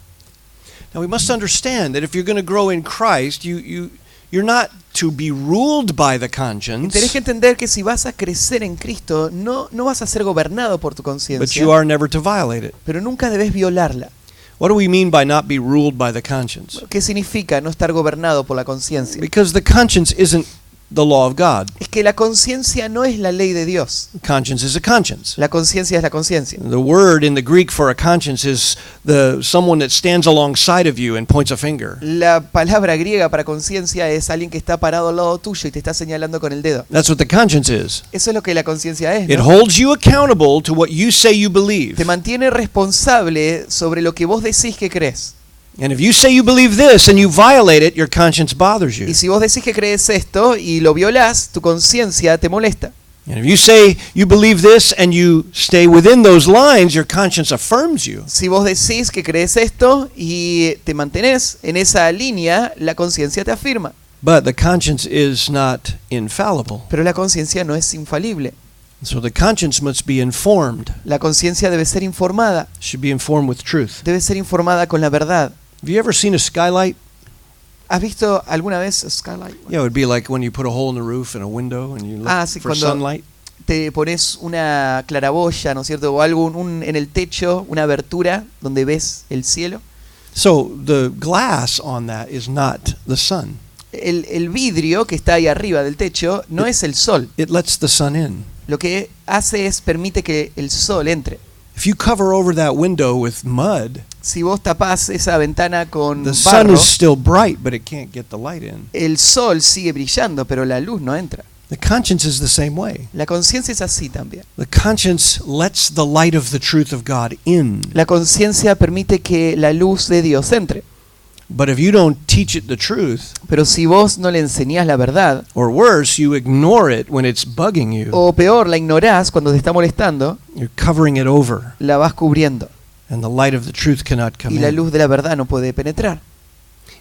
Now we must understand that if you're going to grow in Christ, you you're not to be ruled by the Y conscience, tenés que entender que si vas a crecer en Cristo, no vas a ser gobernado por tu but conciencia, you are never to violate it. pero nunca debes violarla. What do we mean by not be ruled by the conscience? ¿Qué significa no estar gobernado por la conciencia? Because the conscience isn't the law of God. Es que la conciencia no es la ley de Dios. Conscience is a conscience. La conciencia es la conciencia. The word in the Greek for a conscience is someone that stands alongside of you and points a finger. La palabra griega para conciencia es alguien que está parado al lado tuyo y te está señalando con el dedo. That's what the conscience is. Eso es lo que la conciencia es, It ¿no? holds you accountable to what you say you believe. Te mantiene responsable sobre lo que vos decís que crees. And if you say you believe this and you violate it, your conscience bothers you. Y si vos decís que crees esto y lo violás, tu conciencia te molesta. And if you say you believe this and you stay within those lines, your conscience affirms you. Si vos decís que crees esto y te mantenés en esa línea, la conciencia te afirma. But the conscience is not infallible. Pero la conciencia no es infalible. So the conscience must be informed. La conciencia debe ser informada, Should be informed with truth. debe ser informada con la verdad. Have you ever seen a skylight? ¿Has visto alguna vez Skylight? Yeah, it would be like when you put a hole in the roof and a window and you look Sí, for cuando sunlight. te pones una claraboya, ¿no es cierto? O algo en el techo, una abertura donde ves el cielo. So the glass on that is not the sun. El vidrio que está ahí arriba del techo no es el sol. It lets the sun in. Lo que hace es permite que el sol entre. If you cover over that window with mud, Si vos tapás esa ventana con the sun barro, is still bright, but it can't get the light in. el sol sigue brillando, pero la luz no entra. The conscience is the same way. La conciencia es así también. The conscience lets the light of the truth of God in. La conciencia permite que la luz de Dios entre. But if you don't teach it the truth, Pero si vos no le enseñás la verdad, or worse, you ignore it when it's bugging you, o peor, la ignorás cuando te está molestando, you're covering it over, la vas cubriendo. and the light of the truth cannot come Y la in. luz de la verdad no puede penetrar.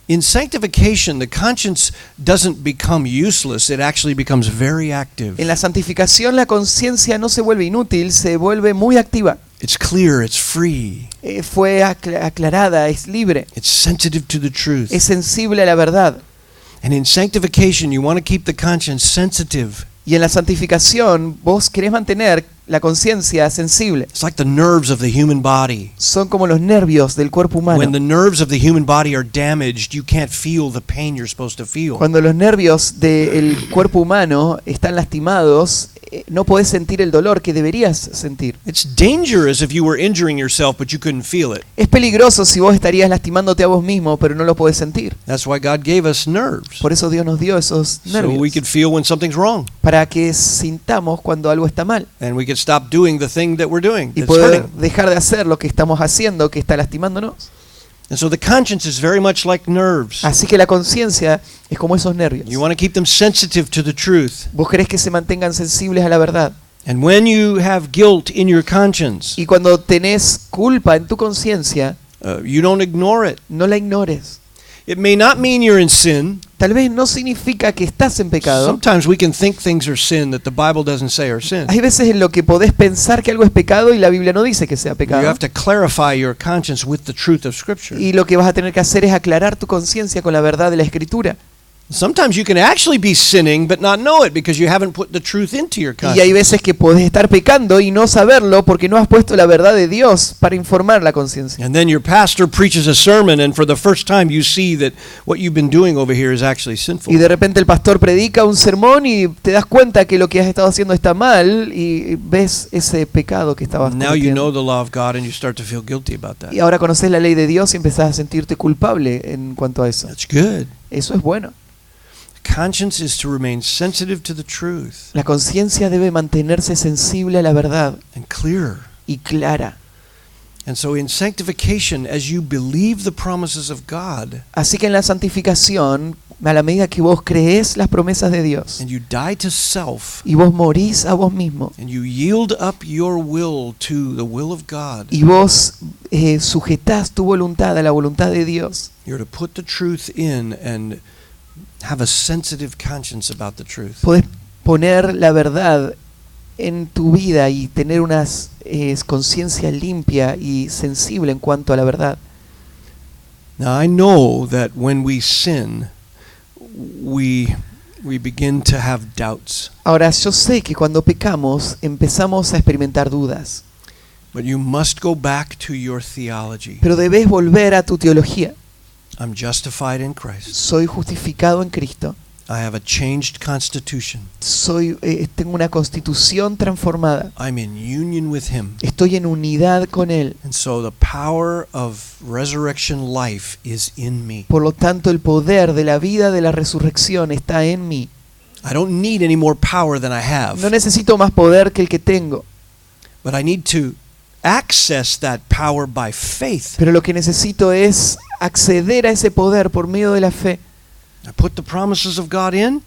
In sanctification, the conscience doesn't become useless, it actually becomes very active. En la santificación la conciencia no se vuelve inútil, se vuelve muy activa. It's clear, it's free, Fue aclarada, es libre, it's sensitive to the truth. es sensible a la verdad. And in sanctification, you want to keep the conscience sensitive. Y en la santificación vos querés mantener la conciencia sensible. It's like the nerves of the human body. Son como los nervios del cuerpo humano. When the nerves of the human body are damaged, you can't feel the pain you're supposed to feel. Cuando los nervios del cuerpo humano están lastimados, no podés sentir el dolor que deberías sentir. It's dangerous if you were injuring yourself but you couldn't feel it. Es peligroso si vos estarías lastimándote a vos mismo, pero no lo podés sentir. That's why God gave us nerves, Por eso Dios nos dio esos so we nervios, could feel when something's wrong, para que sintamos cuando algo está mal and we could stop doing the thing that we're doing y that's poder hurting. dejar de hacer lo que estamos haciendo que está lastimándonos. And so the conscience is very much like nerves. Así que la conciencia es como esos nervios. You want to keep them sensitive to the truth. Vos querés que se mantengan sensibles a la verdad. And when you have guilt in your conscience, Y cuando tenés culpa en tu conciencia, you don't ignore it. no la ignores. It may not mean you're in sin. Tal vez no significa que estás en pecado. Sometimes we can think things are sin that the Bible doesn't say are sin. Hay veces en lo que podés pensar que algo es pecado y la Biblia no dice que sea You pecado. have to clarify your conscience with the truth of Scripture. Y lo que vas a tener que hacer es aclarar tu conciencia con la verdad de la Escritura. Sometimes you can actually be sinning but not know it because you haven't put the truth into your Y hay conscience. veces que podés estar pecando y no saberlo porque no has puesto la verdad de Dios para informar la conciencia. And then your pastor preaches a sermon and for the first time you see that what you've been doing over here is actually sinful. Y de repente el pastor predica un sermón y te das cuenta que lo que has estado haciendo está mal y ves ese pecado que estabas Now you know cometiendo. the law of God and you start to feel guilty about that. Y ahora conoces la ley de Dios y empezás a sentirte culpable en cuanto a eso. That's good. Eso es bueno. Conscience is to remain sensitive to the truth La conciencia debe mantenerse sensible a la verdad and clear. y clara. And so in sanctification, as you believe the promises of God Así que en la santificación, a la medida que vos creés las promesas de Dios and you die to self y vos morís a vos mismo and you yield up your will to the will of God, y vos sujetás tu voluntad a la voluntad de Dios, you're to put the truth in and have a sensitive conscience about the truth. podés poner la verdad en tu vida y tener una conciencia limpia y sensible en cuanto a la verdad. Now I know that when we sin, we begin to have doubts. Ahora, yo sé que cuando pecamos empezamos a experimentar dudas, But you must go back to your theology. pero debes volver a tu teología. I'm justified in Christ. Soy justificado en Cristo. I have a changed constitution. Tengo una constitución transformada. I'm in union with Him. Estoy en unidad con Él. And so the power of resurrection life is in me. Por lo tanto, el poder de la vida de la resurrección está en mí. I don't need any more power than I No have. necesito más poder que el que tengo, But I need to access that power by faith. pero lo que necesito es acceder a ese poder por medio de la fe. I put the promises of God in.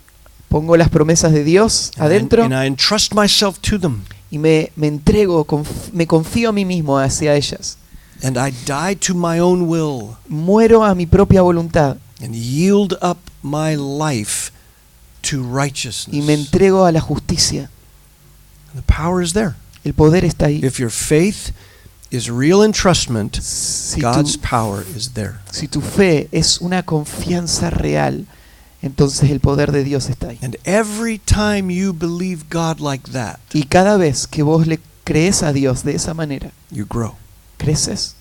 Pongo las promesas de Dios adentro And I entrust myself to them. y me entrego, me confío a mí mismo hacia ellas. And I die to my own will Muero a mi propia voluntad and yield up my life to y me righteousness. entrego a la justicia. The power is there. El poder está ahí. If your faith is real entrustment, Si God's tu, power is there. si tu fe es una confianza real, entonces el poder de Dios está ahí. And every time you believe God like that, Y cada vez que vos le crees a Dios de esa manera, you grow. creces,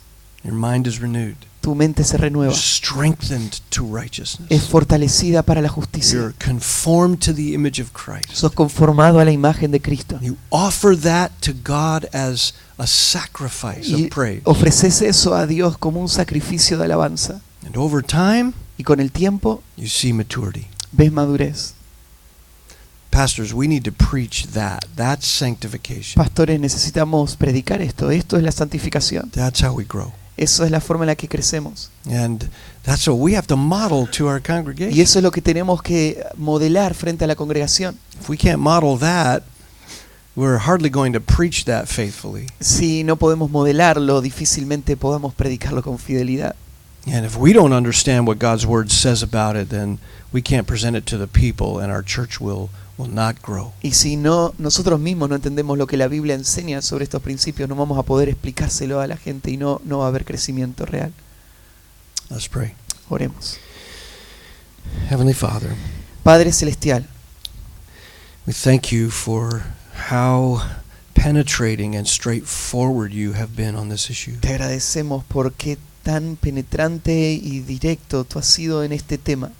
Your mind is renewed. tu mente se renueva, You're strengthened to es righteousness. fortalecida para la justicia. You're conformed to the image of Christ. Sos conformado a la imagen de Cristo. You offer that to God as a sacrifice Y of praise. ofreces eso a Dios como un sacrificio de alabanza. And over time, Y con el tiempo you see maturity. ves madurez. Pastors, we need to preach that. That's sanctification. Pastores, necesitamos predicar esto. Esto es la santificación. That's how we grow. Eso es la forma en la que crecemos. And that's what we have to model to our Y congregation. eso es lo que tenemos que modelar frente a la congregación. If we can't model that, we're hardly going to preach that faithfully. Si no podemos modelarlo, difícilmente podamos predicarlo con fidelidad. And if we don't understand what God's word says about it, then we can't present it to the people, and our church will not grow. Y si no, nosotros mismos no entendemos lo que la Biblia enseña sobre estos principios, no vamos a poder explicárselo a la gente y no va a haber crecimiento real. Let's pray. Oremos. Heavenly Father, Padre Celestial, we thank you for how penetrating and straightforward you have been on this issue. te agradecemos por qué tan penetrante y directo tú has sido en este tema,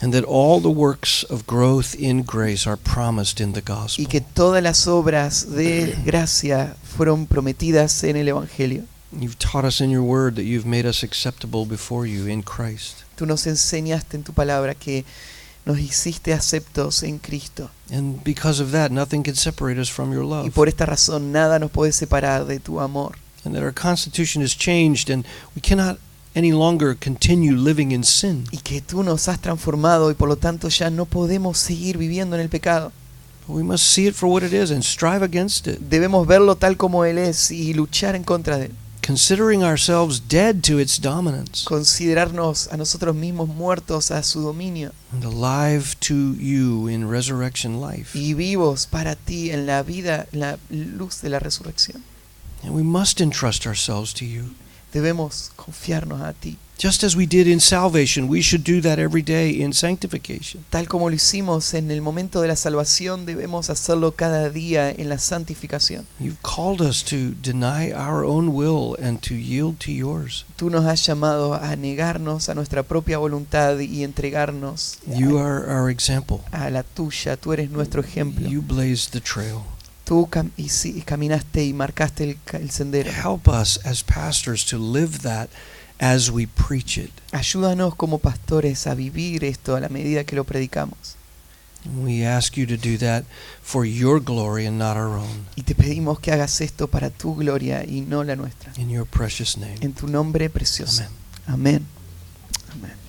And that all the works of growth in grace are promised in the y gospel. que todas las obras de gracia fueron prometidas en el Evangelio. You've taught us in your word that you've made us acceptable before you in Christ. Tú nos enseñaste en tu palabra que nos hiciste aceptos en Cristo. And because of that, nothing can separate us from your Y love. por esta razón nada nos puede separar de tu amor. And that our constitution has changed and we cannot any longer continue living in sin. Y que tú nos has transformado y por lo tanto ya no podemos seguir viviendo en el pecado. But we must see it for what it is and strive against it, Debemos verlo tal como Él es y luchar en contra de Él. considering ourselves dead to its dominance Considerarnos a nosotros mismos muertos a su dominio and alive to you in resurrection life. y vivos para ti en la vida, en la luz de la resurrección. And we must entrust ourselves to you. Debemos confiarnos a ti. Just as we did in salvation, we should do that every day in sanctification. Tal como lo hicimos en el momento de la salvación, debemos hacerlo cada día en la santificación. You've called us to deny our own will and to yield to yours. Tú nos has llamado a negarnos a nuestra propia voluntad y entregarnos You are our example. a la tuya. Tú eres nuestro ejemplo. You blazed the trail. Tú caminaste y marcaste el sendero. Help us as pastors to live that as we preach it. Ayúdanos como pastores a vivir esto a la medida que lo predicamos. We ask you to do that for your glory and not our own. Y te pedimos que hagas esto para tu gloria y no la nuestra. In your precious name. En tu nombre precioso. Amen. Amén. Amén.